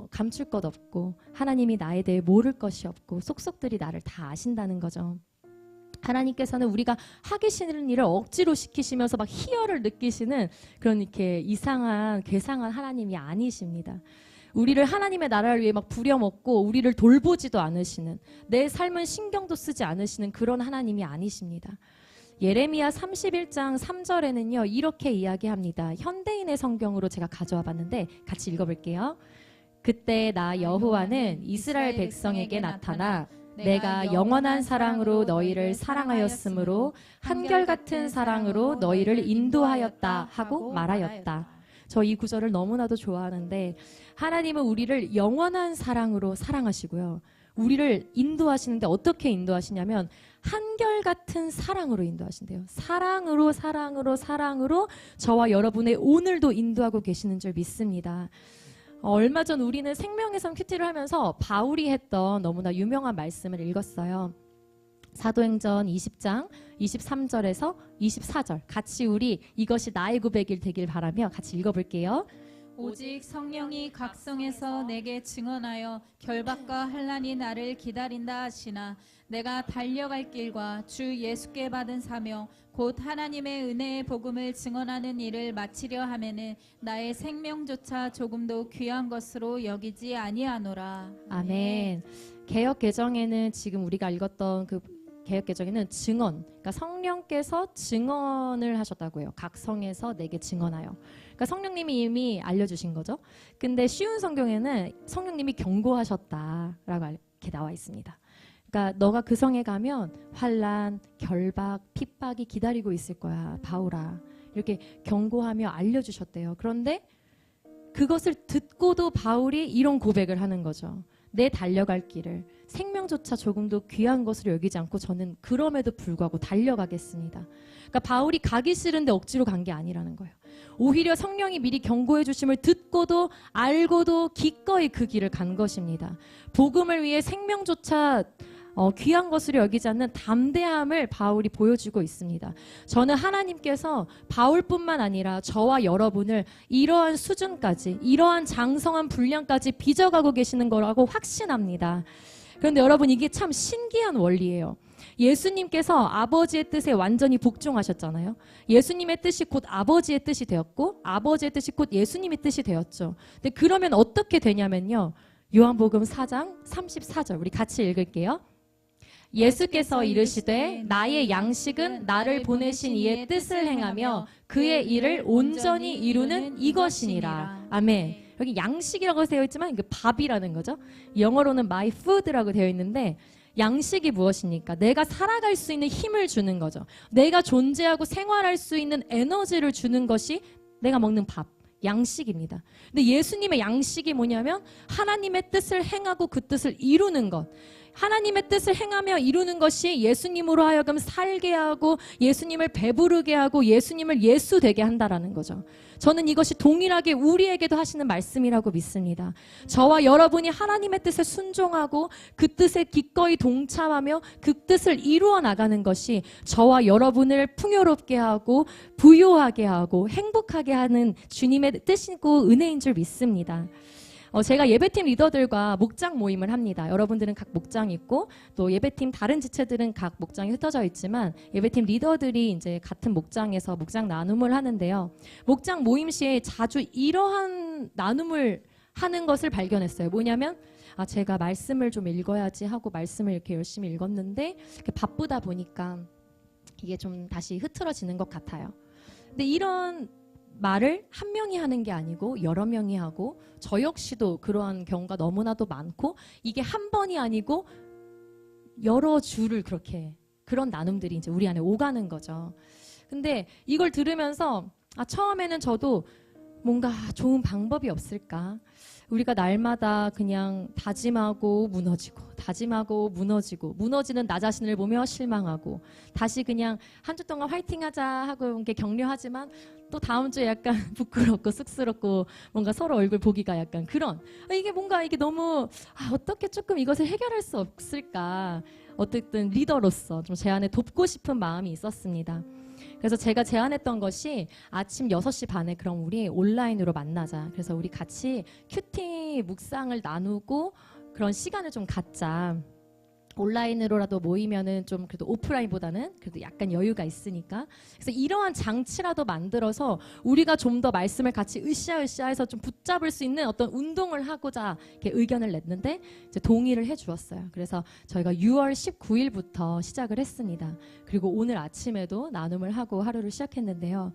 감출 것 없고 하나님이 나에 대해 모를 것이 없고 속속들이 나를 다 아신다는 거죠. 하나님께서는 우리가 하기 싫은 일을 억지로 시키시면서 막 희열을 느끼시는 그런 이렇게 이상한 괴상한 하나님이 아니십니다. 우리를 하나님의 나라를 위해 막 부려먹고 우리를 돌보지도 않으시는 내 삶은 신경도 쓰지 않으시는 그런 하나님이 아니십니다. 예레미야 31장 3절에는요 이렇게 이야기합니다. 현대인의 성경으로 제가 가져와 봤는데 같이 읽어볼게요. 그때 나 여호와는 이스라엘 백성에게 나타나 내가 영원한 사랑으로 너희를 사랑하였으므로 한결같은 사랑으로 너희를 인도하였다 하고 말하였다. 저 이 구절을 너무나도 좋아하는데 하나님은 우리를 영원한 사랑으로 사랑하시고요. 우리를 인도하시는데 어떻게 인도하시냐면 한결같은 사랑으로 인도하신대요. 사랑으로 저와 여러분의 오늘도 인도하고 계시는 줄 믿습니다. 얼마 전 우리는 생명의 섬 큐티를 하면서 바울이 했던 너무나 유명한 말씀을 읽었어요. 사도행전 20장 23절에서 24절 같이 우리 이것이 나의 고백일 되길 바라며 같이 읽어볼게요. 오직 성령이 각성해서 내게 증언하여 결박과 환난이 나를 기다린다 하시나 내가 달려갈 길과 주 예수께 받은 사명 곧 하나님의 은혜의 복음을 증언하는 일을 마치려 하면은 나의 생명조차 조금도 귀한 것으로 여기지 아니하노라. 아멘. 개역 개정에는 지금 우리가 읽었던 그 개역 개정에는 증언, 그러니까 성령께서 증언을 하셨다고요. 각성해서 내게 증언하여. 그러니까 성령님이 이미 알려주신 거죠. 근데 쉬운 성경에는 성령님이 경고하셨다라고 이렇게 나와 있습니다. 그러니까 너가 그 성에 가면 환난, 결박, 핍박이 기다리고 있을 거야. 바울아. 이렇게 경고하며 알려주셨대요. 그런데 그것을 듣고도 바울이 이런 고백을 하는 거죠. 내 달려갈 길을 생명조차 조금도 귀한 것으로 여기지 않고 저는 그럼에도 불구하고 달려가겠습니다. 그러니까 바울이 가기 싫은데 억지로 간 게 아니라는 거예요. 오히려 성령이 미리 경고해 주심을 듣고도 알고도 기꺼이 그 길을 간 것입니다. 복음을 위해 생명조차 귀한 것으로 여기지 않는 담대함을 바울이 보여주고 있습니다. 저는 하나님께서 바울뿐만 아니라 저와 여러분을 이러한 수준까지, 이러한 장성한 분량까지 빚어가고 계시는 거라고 확신합니다. 그런데 여러분, 이게 참 신기한 원리예요. 예수님께서 아버지의 뜻에 완전히 복종하셨잖아요. 예수님의 뜻이 곧 아버지의 뜻이 되었고 아버지의 뜻이 곧 예수님의 뜻이 되었죠. 근데 그러면 어떻게 되냐면요. 요한복음 4장 34절 우리 같이 읽을게요. 예수께서 이르시되 나의 양식은 나를 보내신 이의 뜻을 행하며 그의 일을 온전히 이루는 이것이니라. 아멘. 여기 양식이라고 되어 있지만 이게 밥이라는 거죠. 영어로는 my food라고 되어 있는데 양식이 무엇입니까? 내가 살아갈 수 있는 힘을 주는 거죠. 내가 존재하고 생활할 수 있는 에너지를 주는 것이 내가 먹는 밥, 양식입니다. 근데 예수님의 양식이 뭐냐면 하나님의 뜻을 행하고 그 뜻을 이루는 것. 하나님의 뜻을 행하며 이루는 것이 예수님으로 하여금 살게 하고 예수님을 배부르게 하고 예수님을 예수 되게 한다라는 거죠. 저는 이것이 동일하게 우리에게도 하시는 말씀이라고 믿습니다. 저와 여러분이 하나님의 뜻에 순종하고 그 뜻에 기꺼이 동참하며 그 뜻을 이루어 나가는 것이 저와 여러분을 풍요롭게 하고 부유하게 하고 행복하게 하는 주님의 뜻이고 은혜인 줄 믿습니다. 제가 예배팀 리더들과 목장 모임을 합니다. 여러분들은 각 목장이 있고 또 예배팀 다른 지체들은 각 목장이 흩어져 있지만 예배팀 리더들이 이제 같은 목장에서 목장 나눔을 하는데요. 목장 모임 시에 자주 이러한 나눔을 하는 것을 발견했어요. 뭐냐면 제가 말씀을 좀 읽어야지 하고 말씀을 이렇게 열심히 읽었는데 이렇게 바쁘다 보니까 이게 좀 다시 흐트러지는 것 같아요. 근데 이런 말을 한 명이 하는 게 아니고 여러 명이 하고 저 역시도 그러한 경우가 너무나도 많고 이게 한 번이 아니고 여러 주를 그렇게 그런 나눔들이 이제 우리 안에 오가는 거죠. 근데 이걸 들으면서 처음에는 저도 뭔가 좋은 방법이 없을까? 우리가 날마다 그냥 다짐하고 무너지고 다짐하고 무너지고 무너지는 나 자신을 보며 실망하고 다시 그냥 한 주 동안 화이팅하자 하고 이렇게 격려하지만 또 다음 주에 약간 부끄럽고 쑥스럽고 뭔가 서로 얼굴 보기가 약간 그런 이게 뭔가 이게 너무 어떻게 조금 이것을 해결할 수 없을까? 어쨌든 리더로서 좀 제 안에 돕고 싶은 마음이 있었습니다. 그래서 제가 제안했던 것이 아침 6시 반에 그럼 우리 온라인으로 만나자. 그래서 우리 같이 큐티 묵상을 나누고 그런 시간을 좀 갖자. 온라인으로라도 모이면은 좀 그래도 오프라인보다는 그래도 약간 여유가 있으니까. 그래서 이러한 장치라도 만들어서 우리가 좀 더 말씀을 같이 으쌰으쌰해서 좀 붙잡을 수 있는 어떤 운동을 하고자 이렇게 의견을 냈는데 이제 동의를 해 주었어요. 그래서 저희가 6월 19일부터 시작을 했습니다. 그리고 오늘 아침에도 나눔을 하고 하루를 시작했는데요.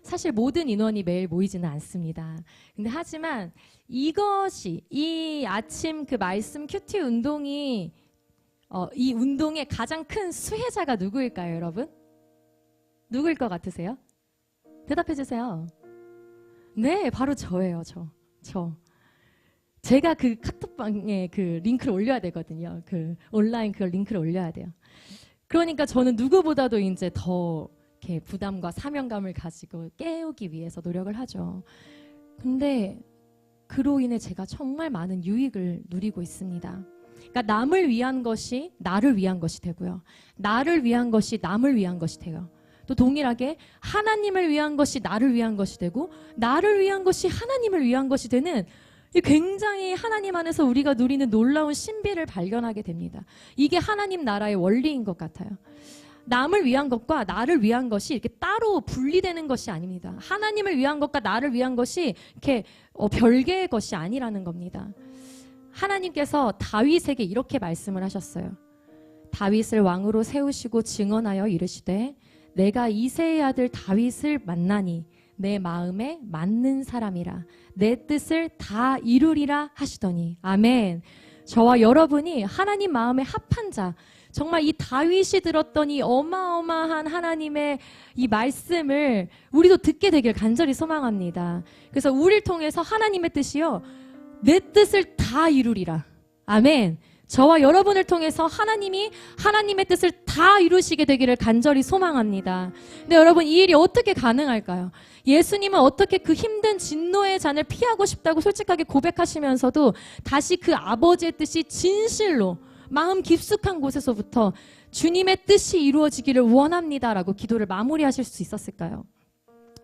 사실 모든 인원이 매일 모이지는 않습니다. 근데 하지만 이것이 이 아침 그 말씀 큐티 운동이 이 운동의 가장 큰 수혜자가 누구일까요, 여러분? 누구일 것 같으세요? 대답해 주세요. 네, 바로 저예요, 저. 제가 그 카톡방에 그 링크를 올려야 되거든요. 그 온라인 그 링크를 올려야 돼요. 그러니까 저는 누구보다도 이제 더 이렇게 부담과 사명감을 가지고 깨우기 위해서 노력을 하죠. 근데 그로 인해 제가 정말 많은 유익을 누리고 있습니다. 그러니까 남을 위한 것이 나를 위한 것이 되고요. 나를 위한 것이 남을 위한 것이 돼요. 또 또 동일하게 하나님을 위한 것이 나를 위한 것이 되고 나를 위한 것이 하나님을 위한 것이 되는 이 굉장히 하나님 안에서 우리가 누리는 놀라운 신비를 발견하게 됩니다. 이게 하나님 나라의 원리인 것 같아요. 남을 위한 것과 나를 위한 것이 이렇게 따로 분리되는 것이 아닙니다. 하나님을 위한 것과 나를 위한 것이 이렇게 별개의 것이 아니라는 겁니다. 하나님께서 다윗에게 이렇게 말씀을 하셨어요. 다윗을 왕으로 세우시고 증언하여 이르시되 내가 이새의 아들 다윗을 만나니 내 마음에 맞는 사람이라 내 뜻을 다 이루리라 하시더니 아멘. 저와 여러분이 하나님 마음에 합한 자, 정말 이 다윗이 들었던 이 어마어마한 하나님의 이 말씀을 우리도 듣게 되길 간절히 소망합니다. 그래서 우리를 통해서 하나님의 뜻이요 내 뜻을 다 이루리라. 아멘. 저와 여러분을 통해서 하나님이 하나님의 뜻을 다 이루시게 되기를 간절히 소망합니다. 근데 여러분 이 일이 어떻게 가능할까요? 예수님은 어떻게 그 힘든 진노의 잔을 피하고 싶다고 솔직하게 고백하시면서도 다시 그 아버지의 뜻이 진실로 마음 깊숙한 곳에서부터 주님의 뜻이 이루어지기를 원합니다라고 기도를 마무리하실 수 있었을까요?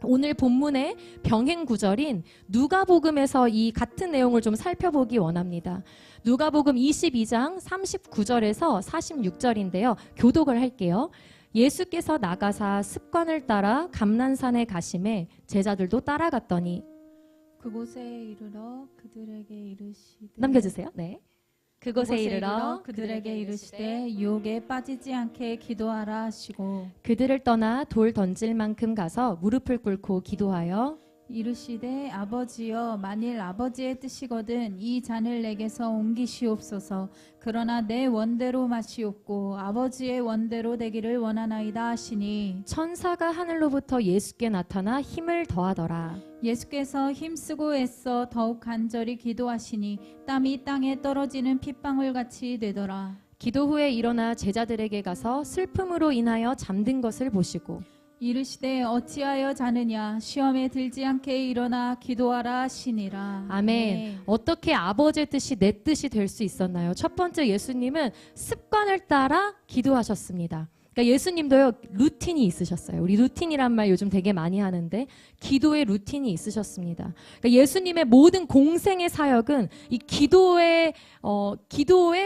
오늘 본문의 병행 구절인 누가복음에서 이 같은 내용을 좀 살펴보기 원합니다. 누가복음 22장 39절에서 46절인데요. 교독을 할게요. 예수께서 나가사 습관을 따라 감난산에 가심에 제자들도 따라갔더니 그곳에 이르러 그들에게 이르시되 남겨주세요. 네. 그곳에 이르러 그들에게 이르시되 유혹에 빠지지 않게 기도하라 하시고 그들을 떠나 돌 던질 만큼 가서 무릎을 꿇고 기도하여 이르시되 아버지여 만일 아버지의 뜻이거든 이 잔을 내게서 옮기시옵소서. 그러나 내 원대로 마시옵고 아버지의 원대로 되기를 원하나이다 하시니 천사가 하늘로부터 예수께 나타나 힘을 더하더라. 예수께서 힘쓰고 애써 더욱 간절히 기도하시니 땀이 땅에 떨어지는 핏방울같이 되더라. 기도 후에 일어나 제자들에게 가서 슬픔으로 인하여 잠든 것을 보시고 이르시되 어찌하여 자느냐 시험에 들지 않게 일어나 기도하라 하시니라. 아멘. 어떻게 아버지의 뜻이 내 뜻이 될 수 있었나요? 첫 번째 예수님은 습관을 따라 기도하셨습니다. 그러니까 예수님도요 루틴이 있으셨어요. 우리 루틴이란 말 요즘 되게 많이 하는데 기도의 루틴이 있으셨습니다. 그러니까 예수님의 모든 공생의 사역은 이 기도에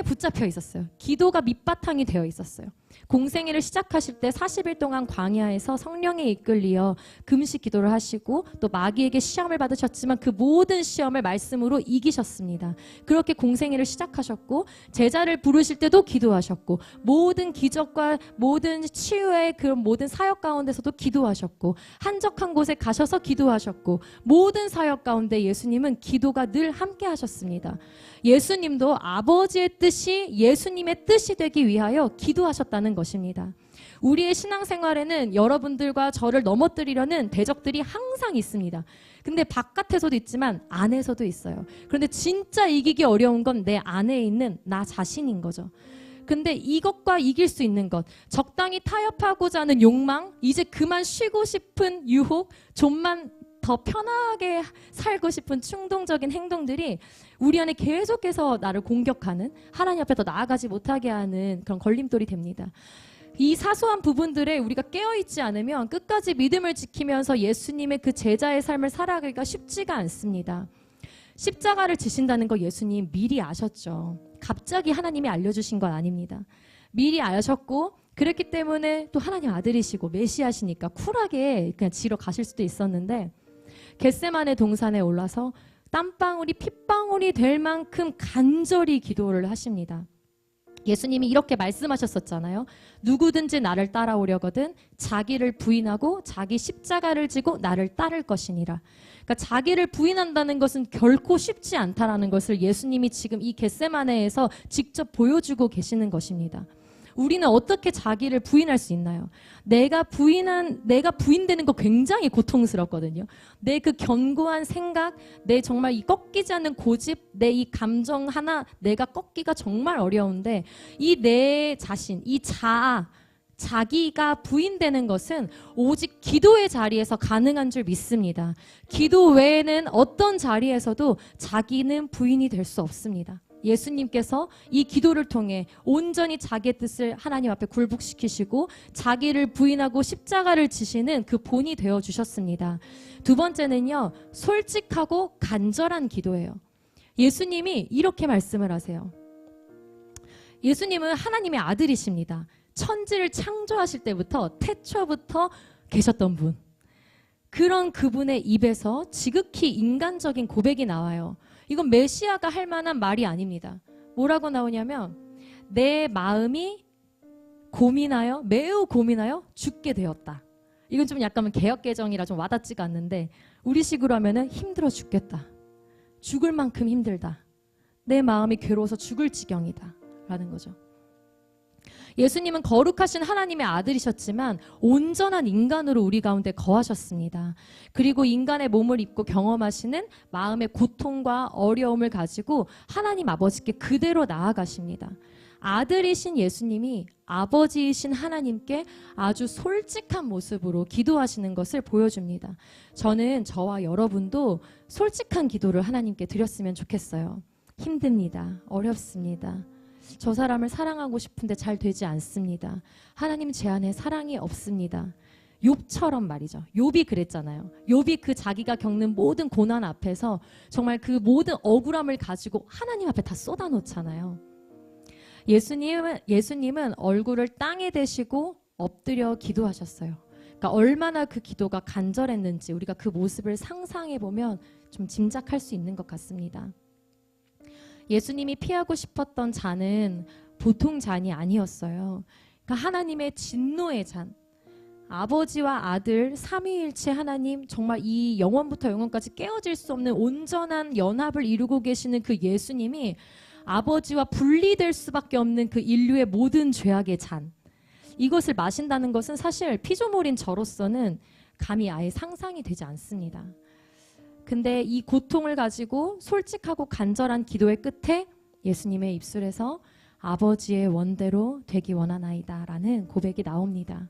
붙잡혀 있었어요. 기도가 밑바탕이 되어 있었어요. 공생애를 시작하실 때 40일 동안 광야에서 성령에 이끌리어 금식 기도를 하시고 또 마귀에게 시험을 받으셨지만 그 모든 시험을 말씀으로 이기셨습니다. 그렇게 공생애를 시작하셨고 제자를 부르실 때도 기도하셨고 모든 기적과 모든 치유의 그런 모든 사역 가운데서도 기도하셨고 한적한 곳에 가셔서 기도하셨고 모든 사역 가운데 예수님은 기도가 늘 함께 하셨습니다. 예수님도 아버지의 뜻이 예수님의 뜻이 되기 위하여 기도하셨다는 것입니다. 우리의 신앙생활에는 여러분들과 저를 넘어뜨리려는 대적들이 항상 있습니다. 근데 바깥에서도 있지만 안에서도 있어요. 그런데 진짜 이기기 어려운 건 내 안에 있는 나 자신인 거죠. 근데 이것과 이길 수 있는 것, 적당히 타협하고자 하는 욕망, 이제 그만 쉬고 싶은 유혹, 좀만 더 편하게 살고 싶은 충동적인 행동들이 우리 안에 계속해서 나를 공격하는, 하나님 앞에 더 나아가지 못하게 하는 그런 걸림돌이 됩니다. 이 사소한 부분들에 우리가 깨어있지 않으면 끝까지 믿음을 지키면서 예수님의 그 제자의 삶을 살아가기가 쉽지가 않습니다. 십자가를 지신다는 거 예수님 미리 아셨죠. 갑자기 하나님이 알려주신 건 아닙니다. 미리 아셨고 그랬기 때문에 또 하나님 아들이시고 메시아시니까 쿨하게 그냥 지러 가실 수도 있었는데 겟세마네 동산에 올라서 땀방울이 핏방울이 될 만큼 간절히 기도를 하십니다. 예수님이 이렇게 말씀하셨었잖아요. 누구든지 나를 따라오려거든 자기를 부인하고 자기 십자가를 지고 나를 따를 것이니라. 그러니까 자기를 부인한다는 것은 결코 쉽지 않다라는 것을 예수님이 지금 이 겟세마네에서 직접 보여주고 계시는 것입니다. 우리는 어떻게 자기를 부인할 수 있나요? 내가 부인되는 거 굉장히 고통스럽거든요. 내 그 견고한 생각, 내 정말 이 꺾이지 않는 고집, 내 이 감정 하나 내가 꺾기가 정말 어려운데 이 내 자신, 이 자기가 부인되는 것은 오직 기도의 자리에서 가능한 줄 믿습니다. 기도 외에는 어떤 자리에서도 자기는 부인이 될 수 없습니다. 예수님께서 이 기도를 통해 온전히 자기의 뜻을 하나님 앞에 굴복시키시고 자기를 부인하고 십자가를 지시는 그 본이 되어 주셨습니다. 두 번째는요, 솔직하고 간절한 기도예요. 예수님이 이렇게 말씀을 하세요. 예수님은 하나님의 아들이십니다. 천지를 창조하실 때부터 태초부터 계셨던 분. 그런 그분의 입에서 지극히 인간적인 고백이 나와요. 이건 메시아가 할 만한 말이 아닙니다. 뭐라고 나오냐면 내 마음이 고민하여 매우 고민하여 죽게 되었다. 이건 좀 약간 개역개정이라 좀 와닿지가 않는데 우리식으로 하면은 힘들어 죽겠다. 죽을 만큼 힘들다. 내 마음이 괴로워서 죽을 지경이다. 라는 거죠. 예수님은 거룩하신 하나님의 아들이셨지만 온전한 인간으로 우리 가운데 거하셨습니다. 그리고 인간의 몸을 입고 경험하시는 마음의 고통과 어려움을 가지고 하나님 아버지께 그대로 나아가십니다. 아들이신 예수님이 아버지이신 하나님께 아주 솔직한 모습으로 기도하시는 것을 보여줍니다. 저는 저와 여러분도 솔직한 기도를 하나님께 드렸으면 좋겠어요. 힘듭니다. 어렵습니다. 저 사람을 사랑하고 싶은데 잘 되지 않습니다. 하나님 제 안에 사랑이 없습니다. 욥처럼 말이죠. 욥이 그랬잖아요. 욥이 그 자기가 겪는 모든 고난 앞에서 정말 그 모든 억울함을 가지고 하나님 앞에 다 쏟아놓잖아요. 예수님은 얼굴을 땅에 대시고 엎드려 기도하셨어요. 그러니까 얼마나 그 기도가 간절했는지 우리가 그 모습을 상상해 보면 좀 짐작할 수 있는 것 같습니다. 예수님이 피하고 싶었던 잔은 보통 잔이 아니었어요. 그러니까 하나님의 진노의 잔, 아버지와 아들 삼위일체 하나님, 정말 이 영원부터 영원까지 깨어질 수 없는 온전한 연합을 이루고 계시는 그 예수님이 아버지와 분리될 수밖에 없는 그 인류의 모든 죄악의 잔, 이것을 마신다는 것은 사실 피조물인 저로서는 감히 아예 상상이 되지 않습니다. 근데 이 고통을 가지고 솔직하고 간절한 기도의 끝에 예수님의 입술에서 아버지의 원대로 되기 원하나이다 라는 고백이 나옵니다.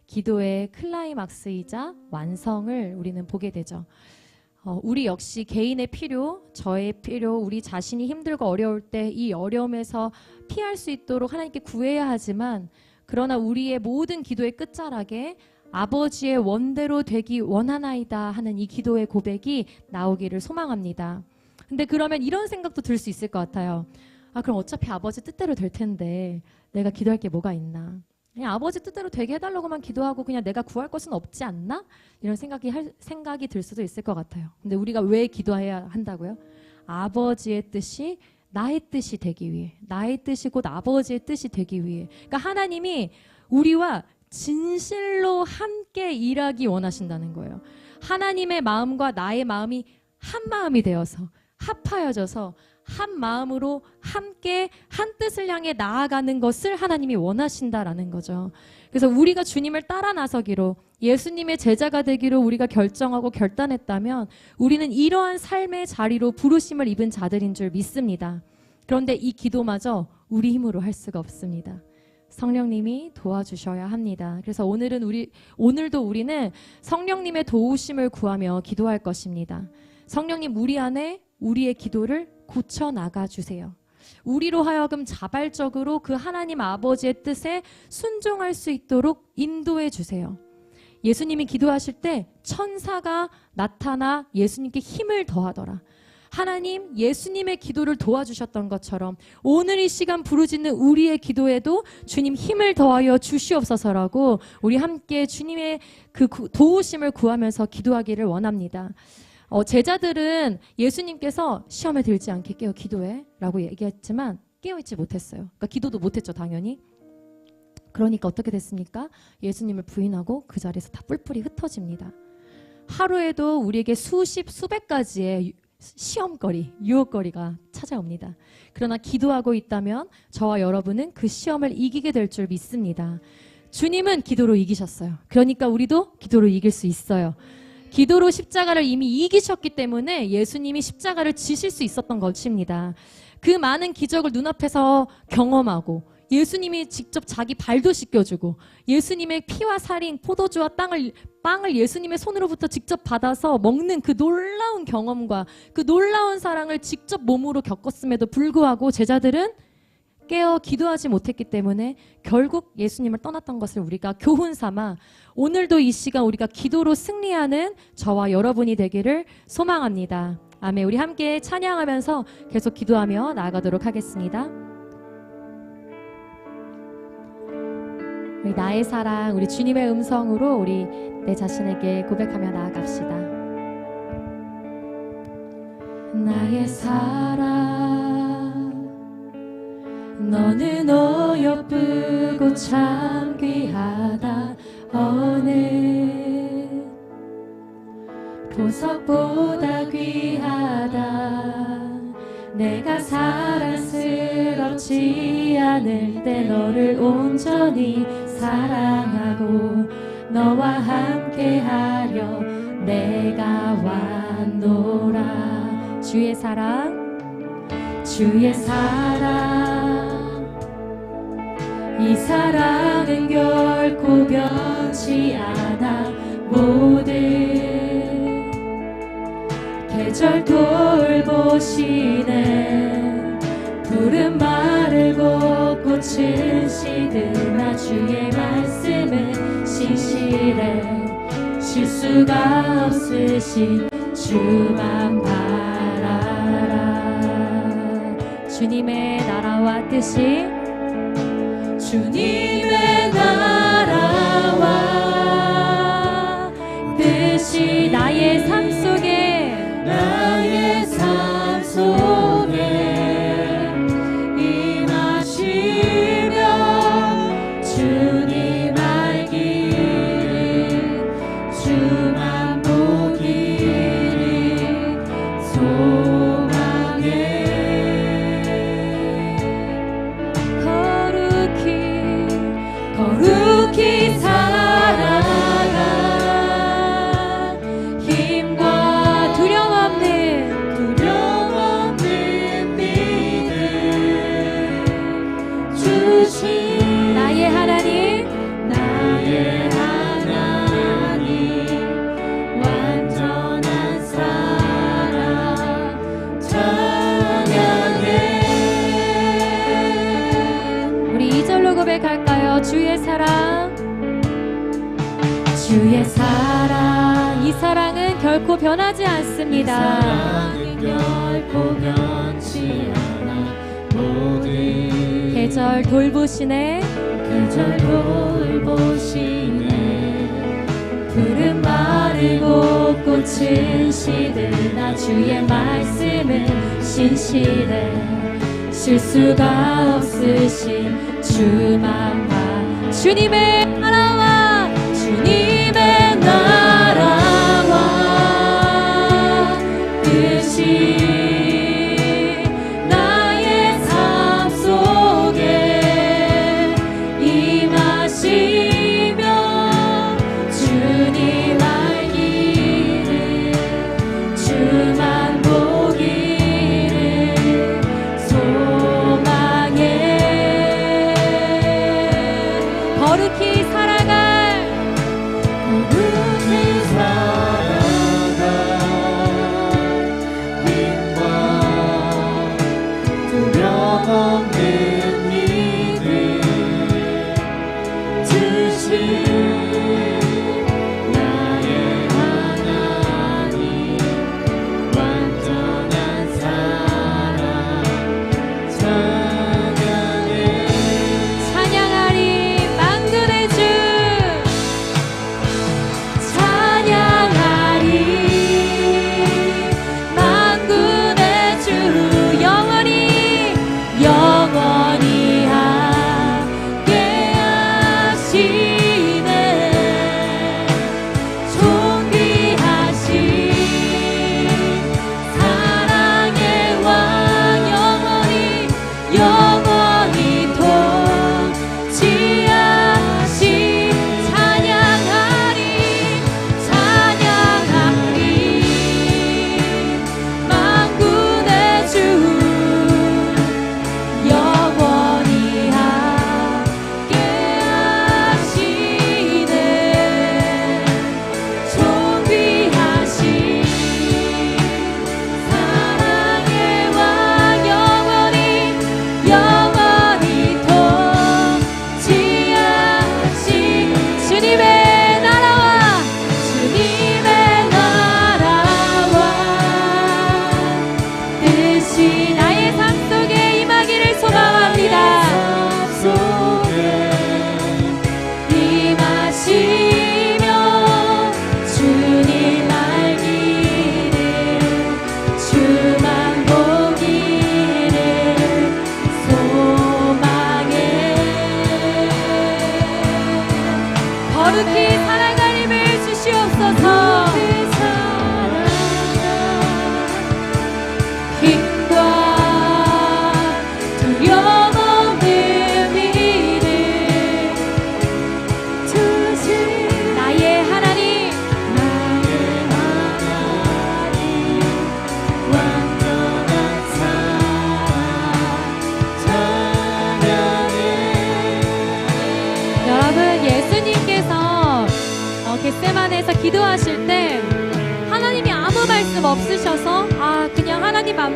기도의 클라이막스이자 완성을 우리는 보게 되죠. 우리 역시 개인의 필요, 저의 필요, 우리 자신이 힘들고 어려울 때 이 어려움에서 피할 수 있도록 하나님께 구해야 하지만, 그러나 우리의 모든 기도의 끝자락에 아버지의 원대로 되기 원하나이다 하는 이 기도의 고백이 나오기를 소망합니다. 근데 그러면 이런 생각도 들 수 있을 것 같아요. 그럼 어차피 아버지 뜻대로 될 텐데 내가 기도할 게 뭐가 있나? 그냥 아버지 뜻대로 되게 해달라고만 기도하고 그냥 내가 구할 것은 없지 않나? 이런 생각이 들 수도 있을 것 같아요. 근데 우리가 왜 기도해야 한다고요? 아버지의 뜻이 나의 뜻이 되기 위해, 나의 뜻이 곧 아버지의 뜻이 되기 위해. 그러니까 하나님이 우리와 진실로 함께 일하기 원하신다는 거예요. 하나님의 마음과 나의 마음이 한 마음이 되어서 합하여져서 한 마음으로 함께 한 뜻을 향해 나아가는 것을 하나님이 원하신다라는 거죠. 그래서 우리가 주님을 따라 나서기로, 예수님의 제자가 되기로 우리가 결정하고 결단했다면 우리는 이러한 삶의 자리로 부르심을 입은 자들인 줄 믿습니다. 그런데 이 기도마저 우리 힘으로 할 수가 없습니다. 성령님이 도와주셔야 합니다. 그래서 오늘도 우리는 성령님의 도우심을 구하며 기도할 것입니다. 성령님, 우리 안에 우리의 기도를 고쳐나가 주세요. 우리로 하여금 자발적으로 그 하나님 아버지의 뜻에 순종할 수 있도록 인도해 주세요. 예수님이 기도하실 때 천사가 나타나 예수님께 힘을 더하더라. 하나님, 예수님의 기도를 도와주셨던 것처럼 오늘 이 시간 부르짖는 우리의 기도에도 주님 힘을 더하여 주시옵소서라고 우리 함께 주님의 그 도우심을 구하면서 기도하기를 원합니다. 제자들은 예수님께서 시험에 들지 않게 깨어 기도해 라고 얘기했지만 깨어있지 못했어요. 그러니까 기도도 못했죠, 당연히. 그러니까 어떻게 됐습니까? 예수님을 부인하고 그 자리에서 다 뿔뿔이 흩어집니다. 하루에도 우리에게 수백 가지의 시험거리, 유혹거리가 찾아옵니다. 그러나 기도하고 있다면 저와 여러분은 그 시험을 이기게 될 줄 믿습니다. 주님은 기도로 이기셨어요. 그러니까 우리도 기도로 이길 수 있어요. 기도로 십자가를 이미 이기셨기 때문에 예수님이 십자가를 지실 수 있었던 것입니다. 그 많은 기적을 눈앞에서 경험하고 예수님이 직접 자기 발도 씻겨주고 예수님의 피와 살인 포도주와 빵을 예수님의 손으로부터 직접 받아서 먹는 그 놀라운 경험과 그 놀라운 사랑을 직접 몸으로 겪었음에도 불구하고 제자들은 깨어 기도하지 못했기 때문에 결국 예수님을 떠났던 것을 우리가 교훈 삼아 오늘도 이 시간 우리가 기도로 승리하는 저와 여러분이 되기를 소망합니다. 아멘. 우리 함께 찬양하면서 계속 기도하며 나아가도록 하겠습니다. 우리 나의 사랑, 우리 주님의 음성으로 우리 내 자신에게 고백하며 나아갑시다. 나의 사랑, 너는 어여쁘고 참 귀하다. 어느 보석보다 귀하다. 내가 사랑스럽지 않을 때 너를 온전히 사랑하고 너와 함께하려 내가 왔노라. 주의 사랑, 주의 사랑, 이 사랑은 결코 변치 않아. 모든 계절 돌보시네. 푸른 마르고 꽃은 시드나 주의 말씀은 신실해. 실수가 없으신 주만 바라라. 주님의 나라와 뜻이, 주님의 나라와 뜻이 나의 삶 속에, 나의 삶 속에 임하시며 주님 알기를 주만 보기를 소망해. 거룩히 살아가 힘과 두려움 없는 믿음 주신 나의 하나님, 나의 하나님, 완전한 사랑 찬양해. 우리 2절로 고백할까요? 주의 사랑, 주의 사랑, 이 사랑은 결코 변하지 않습니다. 사랑은 결코 변치 않아. 모든 계절 돌보시네. 계절 돌보시네. 푸른 마르고 꽃은 시드나 주의 말씀은 신실해. 실수가 없으신 주만 봐. 주님의 나라와, 주님의 나라와 뜻이 나의 삶 속에 임하시며 주님 알기를 주만 보기를 소망해. 거룩히 살아갈, 거룩히 살아갈 힘과 두려움 없는 믿음 주신 나의 하나님, 완전한 사랑 찬양해. 찬양하리 만군의 주, 찬양하리 만군의 주, 영원히 영원히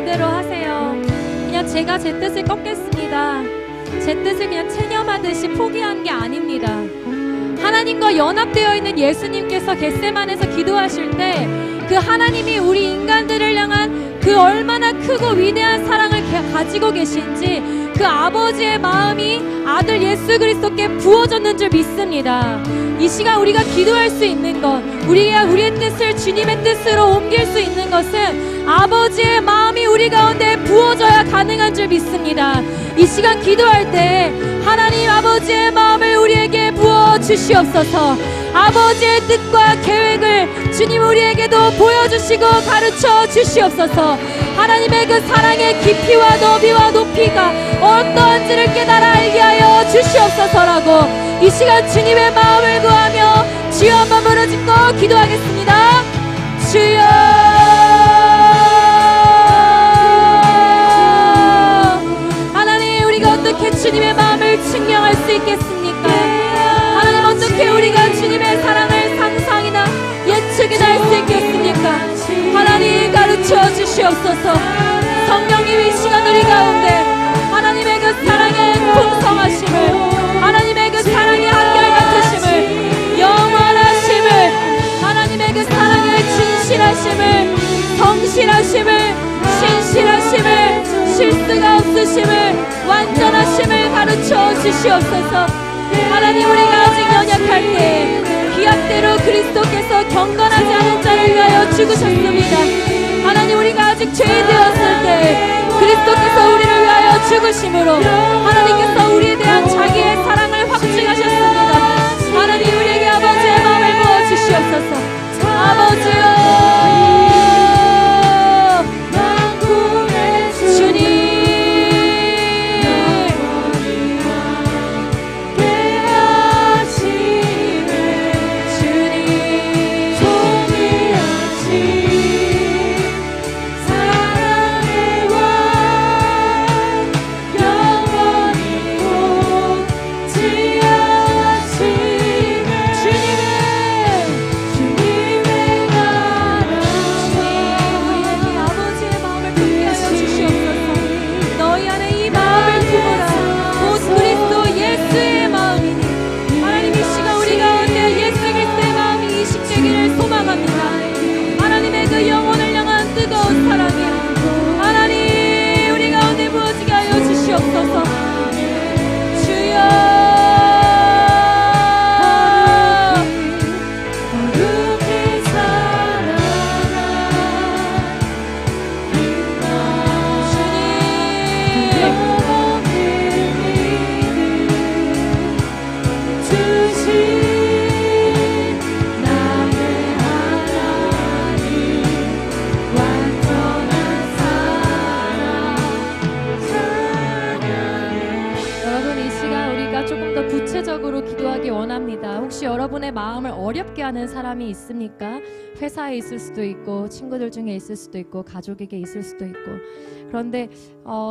마음대로 하세요. 그냥 제가 제 뜻을 꺾겠습니다. 제 뜻을 그냥 체념하듯이 포기한 게 아닙니다. 하나님과 연합되어 있는 예수님께서 겟세마네에서 기도하실 때 그 하나님이 우리 인간들을 향한 그 얼마나 크고 위대한 사랑을 가지고 계신지 그 아버지의 마음이 아들 예수 그리스도께 부어졌는 줄 믿습니다. 이 시간 우리가 기도할 수 있는 것, 우리의 뜻을 주님의 뜻으로 옮길 수 있는 것은 아버지의 마음이 우리 가운데 부어져야 가능한 줄 믿습니다. 이 시간 기도할 때 하나님 아버지의 마음을 우리에게 부어 주시옵소서. 아버지의 뜻과 계획을 주님 우리에게도 보여주시고 가르쳐 주시옵소서. 하나님의 그 사랑의 깊이와 너비와 높이가 어떠한지를 깨달아 알게 하여 주시옵소서라고 이 시간 주님의 마음을 구하며 주여 한번 부르짖고 기도하겠습니다. 주여 하나님 우리가 어떻게 주님의 마음을 증명할 수 있겠습니까? 하나님 어떻게 우리가 주님의 사랑을 상상이나 예측이나 할 수 있겠습니까? 하나님 가르쳐 주시옵소서. 성령님 이 시간 우리 가운데 하나님의 그 사랑의 풍성하심을 하나님의 그 사랑의 한결같으심을 영원하심을 하나님의 그 사랑의 진실하심을 성실하심을 신실하심을 실수가 없으심을 완전하심을 가르쳐 주시옵소서. 하나님 우리가 아직 연약할 때 기약대로 그리스도께서 경건하지 않은 자를 위하여 죽으셨습니다. 하나님 우리가 아직 죄되었을 때 그리스도께서 우리를 위하여 죽으심으로 하나님께서 우리에 대한 자기의 사랑을 확증하셨습니다. 하나님 우리에게 아버지의 마음을 부어주시옵소서. 아버지여 혹시 여러분의 마음을 어렵게 하는 사람이 있습니까? 회사에 있을 수도 있고 친구들 중에 있을 수도 있고 가족에게 있을 수도 있고 그런데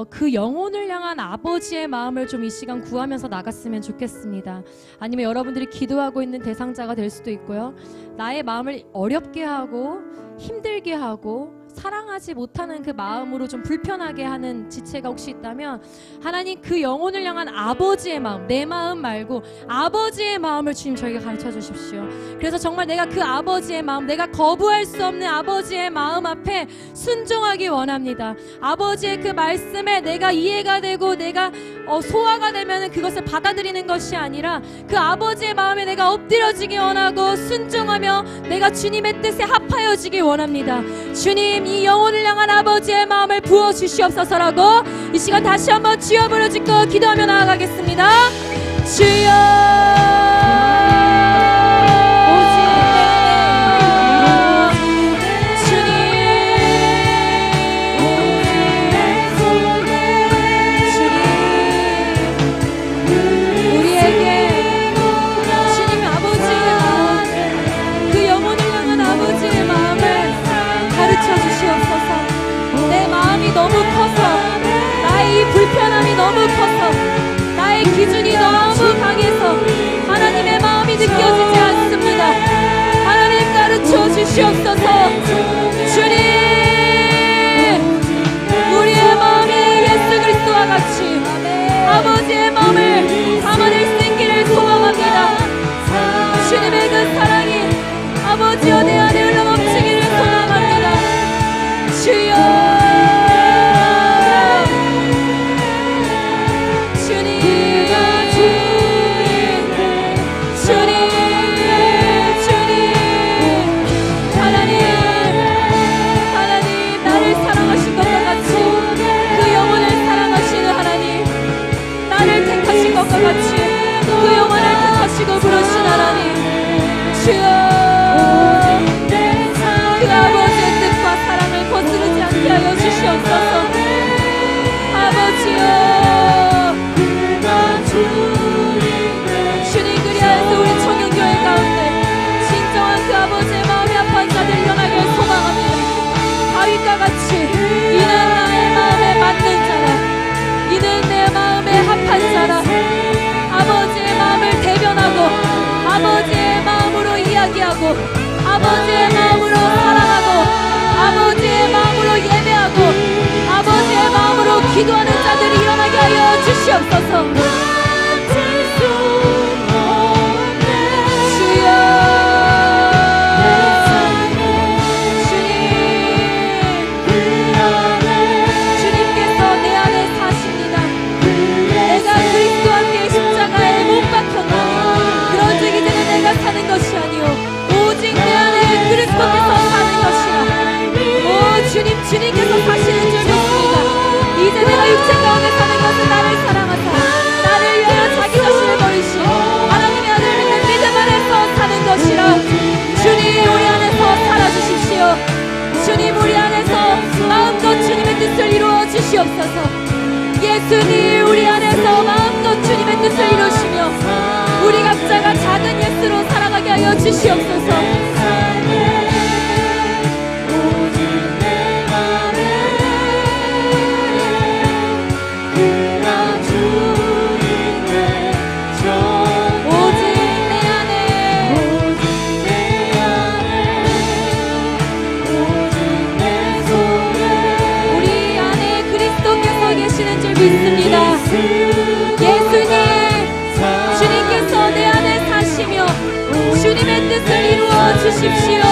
그 영혼을 향한 아버지의 마음을 좀 이 시간 구하면서 나갔으면 좋겠습니다. 아니면 여러분들이 기도하고 있는 대상자가 될 수도 있고요. 나의 마음을 어렵게 하고 힘들게 하고 사랑하지 못하는 그 마음으로 좀 불편하게 하는 지체가 혹시 있다면 하나님 그 영혼을 향한 아버지의 마음, 내 마음 말고 아버지의 마음을 주님 저에게 가르쳐 주십시오. 그래서 정말 내가 그 아버지의 마음, 내가 거부할 수 없는 아버지의 마음 앞에 순종하기 원합니다. 아버지의 그 말씀에 내가 이해가 되고 내가 소화가 되면 그것을 받아들이는 것이 아니라 그 아버지의 마음에 내가 엎드려지기 원하고 순종하며 내가 주님의 뜻에 합하여지기 원합니다. 주님 이 영혼을 향한 아버지의 마음을 부어주시옵소서라고 이 시간 다시 한번 주여 부르짖고 기도하며 나아가겠습니다. 주여 너무 커서 나의 이 불편함이 너무 커서 나의 기준이 너무 강해서 하나님의 마음이 느껴지지 않습니다. 하나님 가르쳐 주시옵소서. 주님 기도하는 자들이 일어나게 하여 주시옵소서. 사는 것이 아니요 오직 내 안에 그리스도께서 사는 것이라. 오 주님, 주님께서 사시는 줄 믿습니다. 이제 내가 육체 가운데 사는 것은 나를 사랑하사 나를 위하여 자기 자신을 버리시고 하나님의 아들을 믿는 믿음 안에서 사는 것이라. 주님 우리 안에서 살아주십시오. 주님 우리 안에서 마음껏 주님의 뜻을 이루어 주시옵소서. 예수님 우리 안에서 마음껏 주님의 뜻을 이루시며 우리 각자가 작은 예수로 살아가게 하여 주시옵소서. 우리 안에 그리스도께서 계시는 줄 믿습니다. 예수님 주님께서 내 안에 사시며 주님의 뜻을 이루어 주십시오.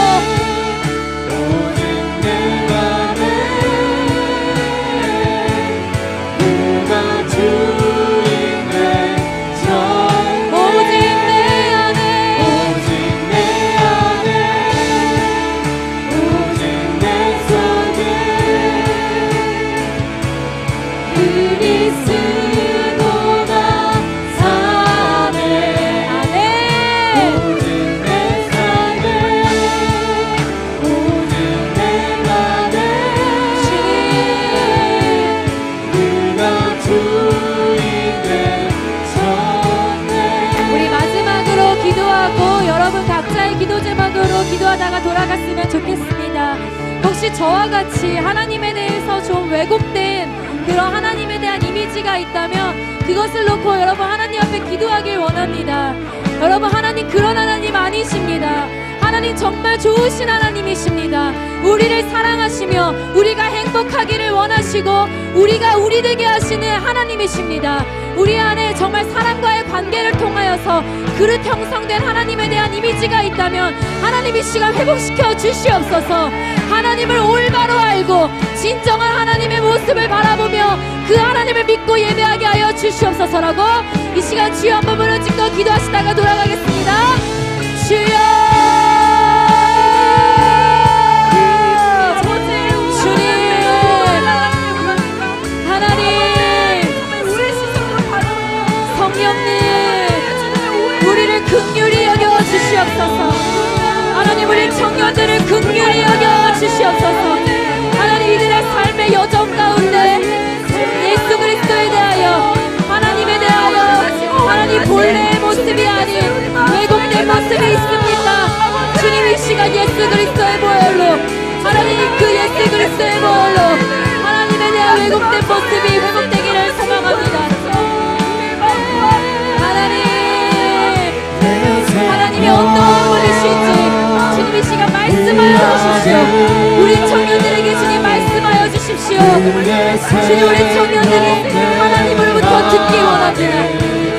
기도하다가 돌아갔으면 좋겠습니다. 혹시 저와 같이 하나님에 대해서 좀 왜곡된 그런 하나님에 대한 이미지가 있다면 그것을 놓고 여러분 하나님 앞에 기도하길 원합니다. 여러분 하나님 그런 하나님 아니십니다. 하나님 정말 좋으신 하나님이십니다. 우리를 사랑하시며 우리가 행복하기를 원하시고 우리가 우리 되게 하시는 하나님이십니다. 우리 안에 정말 사람과의 관계를 통하여서 그릇 형성된 하나님에 대한 이미지가 있다면 하나님 이 시간 회복시켜 주시옵소서. 하나님을 올바로 알고 진정한 하나님의 모습을 바라보며 그 하나님을 믿고 예배하게 하여 주시옵소서라고 이 시간 주여 한번 부르짖고 기도하시다가 돌아가겠습니다. 주여 긍휼히 여겨주시옵소서. 하나님 우리 청년들을 긍휼히 여겨주시옵소서. 하나님 이들의 삶의 여정 가운데 예수 그리스도에 대하여 하나님에 대하여 하나님 본래의 모습이 아닌 왜곡된 모습이 있습니다. 주님 이 시간 예수 그리스도의 보혈로 하나님 그 예수 그리스도의 보혈로 하나님에 대한 왜곡된 모습이 회복되기를 소망합니다. 하나님이 어떤 분이신지 주님 이 시간 말씀하여 주십시오. 우리 청년들에게 주님 말씀하여 주십시오. 주님 우리 청년들이 하나님으로부터 듣기 원합니다.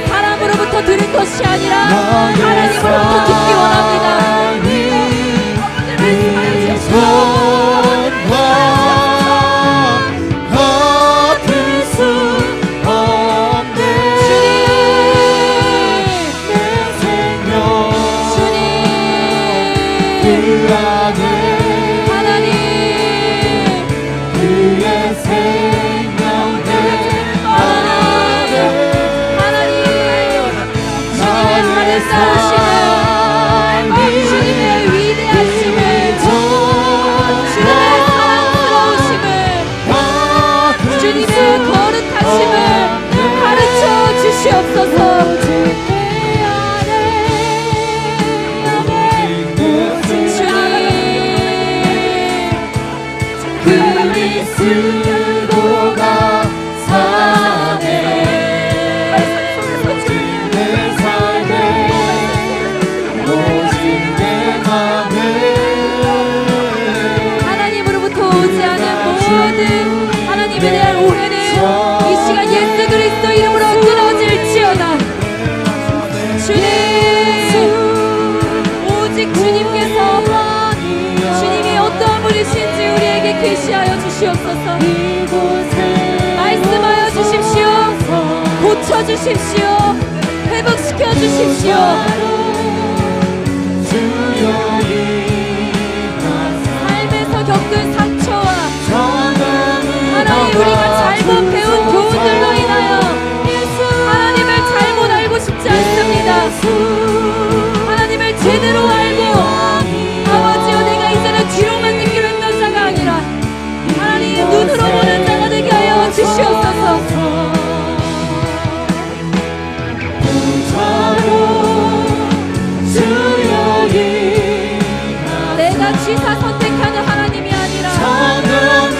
사람으로부터 들은 것이 아니라 하나님으로부터 듣기 원합니다. 주님의 위대하심을 주님의 사랑스러우심을 주님의 거룩하심을 가르쳐 주시옵소서. 그리스도가 사네 내 삶에 오직 내 맘에 하나님으로부터 오지 않은 모든 하나님에 대한 오해는 이 시간 예수 그리스도 이름으로 끊어질지어다. 주님, 오직 주님께서 주님이 어떠한 분이신지 우리에게 계시하여 주시옵소서. 말씀하여 주십시오. 고쳐 주십시오. 회복시켜 주십시오. 삶에서 겪은 상처와 하나님 우리가 잘못 배운 교훈들로 인하여 하나님을 잘못 알고 싶지 않습니다. 하나님을 제대로 알고 아버지여 내가 이제는 뒤로만 듣기로 했던 자가 아니라 하나님 눈으로 보는 자가 되게 하여 주시옵소서. 내가 취사 선택하는 하나님이 아니라 하나님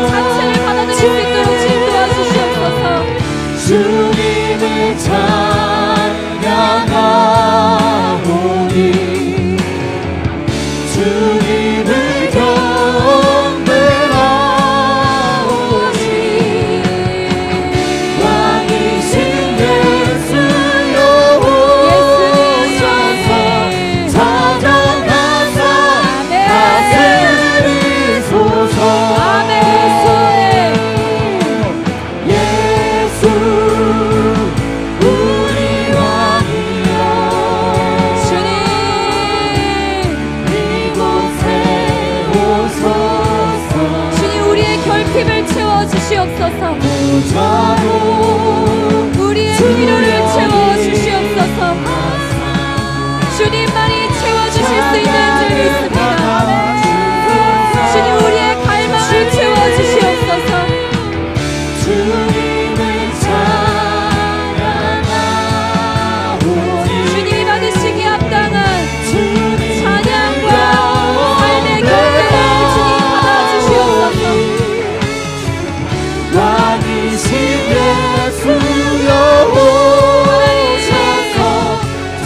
자체를 받아들일 수 있도록 도와주시옵소서. 주님을 찬양하오니 주님을 경배하오니 왕이신 예수여 오셔서 찾아가사 다스리소서. 예수 우리 왕이여 주님 이곳에 오소서. 주님 우리의 결핍을 채워주시옵소서. 부자로 우리의 필요를 채워주시옵소서. 주님만이 채워주실 수 있는 줄 믿습니다. 주님 우리의 갈망을 채워주시옵소서. 주님을 찬양하오니 주님이 받으시기에 합당한 찬양과 삶의 경배를 주님 받아주시옵소서. 왕이신 예수여 오셔서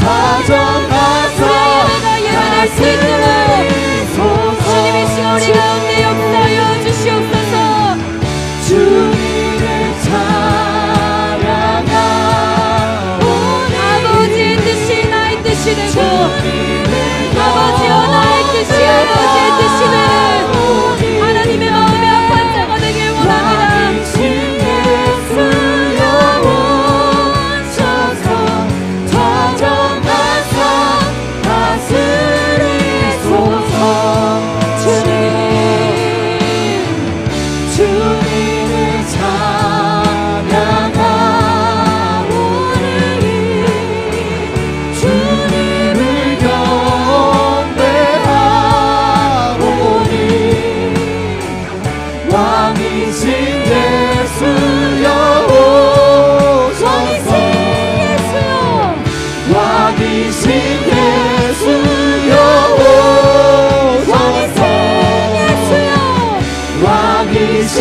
찾아가사 우리가 예배할 수 있도록 주님의 시간 우리 가운데 역사하여 주시옵소서. 주님을 찬양하오니 아버지의 뜻이 나의 뜻이 되고 아버지여 나의 뜻이 아버지의 뜻이 되는 하나님의 마음에 합한 자가 되길 원합니다. 예수여 오셔서 찾아가사 다스리소서. 주님을 찬양하오니 주님을 경배하오니 왕이신 예수여 오셔서 왕이신 예수여 오셔서 왕이신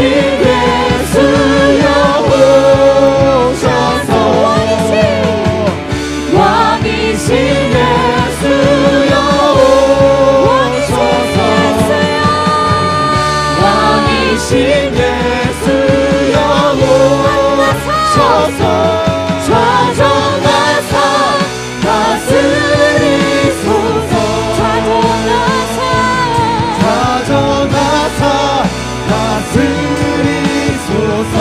예수여 오셔서 왕이신 예수여 오셔서 왕이신 예수여 오셔서 찾아가사 다스리소서. 찾아가사 다스리소서.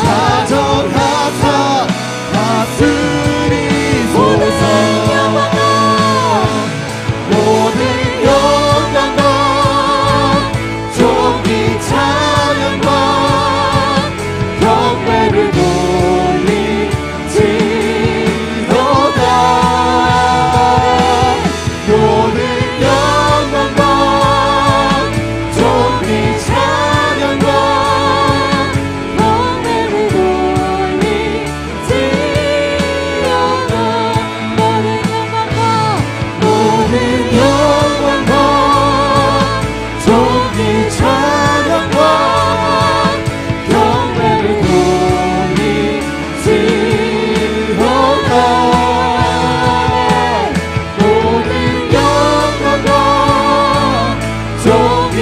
찾아가사 다스리소서. 모든 영광과 존귀 찬양과 경배를 돌리지로다. 모든 영광과 존귀 찬양과 경배를 돌리지로다. 모든 영광과 존귀 찬양과 경배를 돌리지로다. 모든 영광과 존귀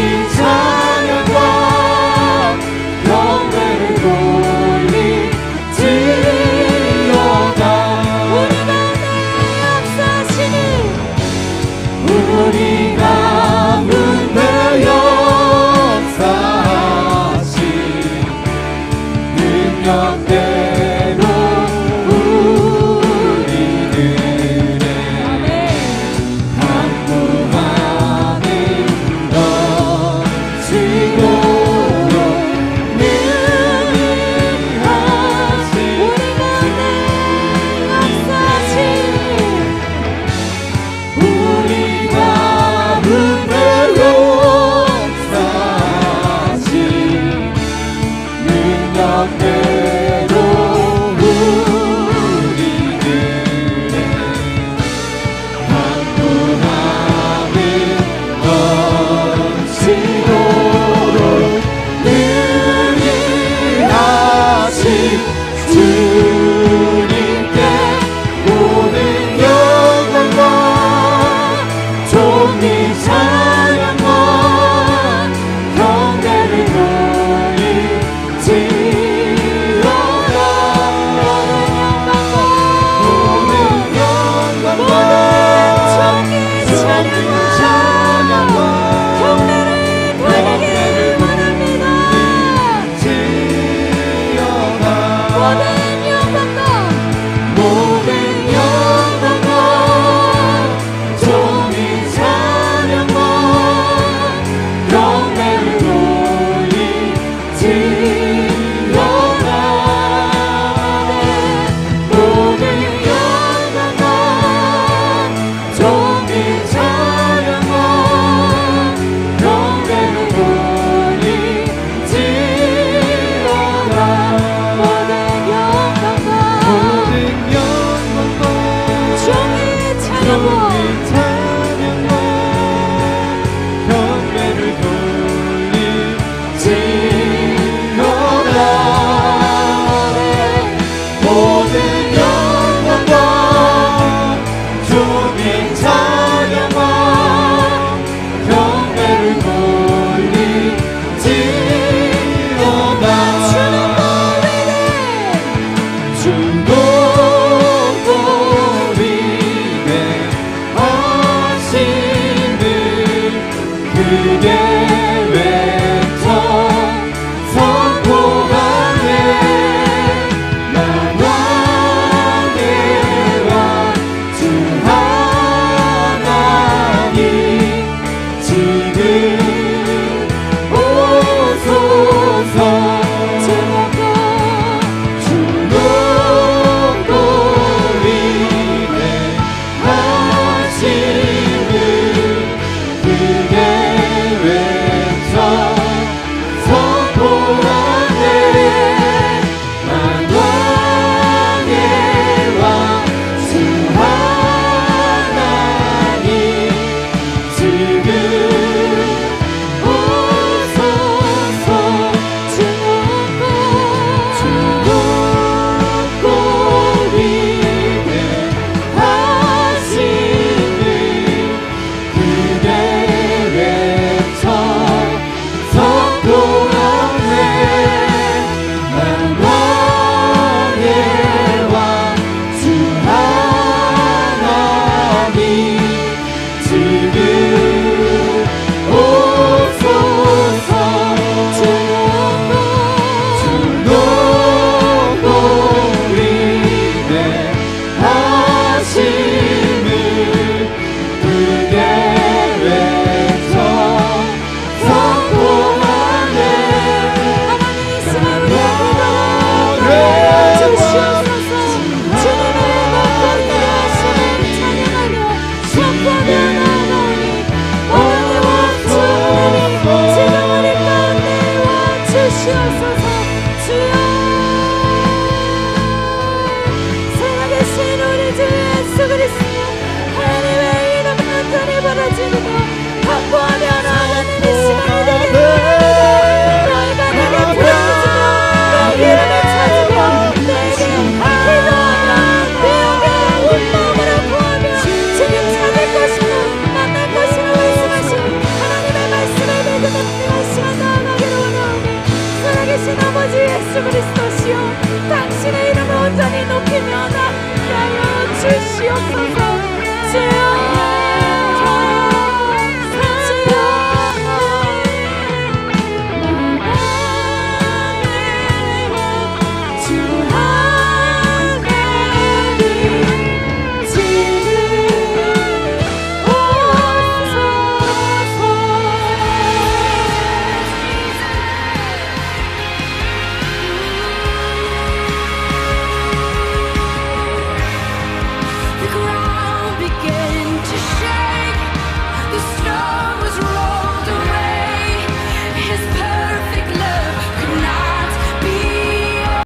하나님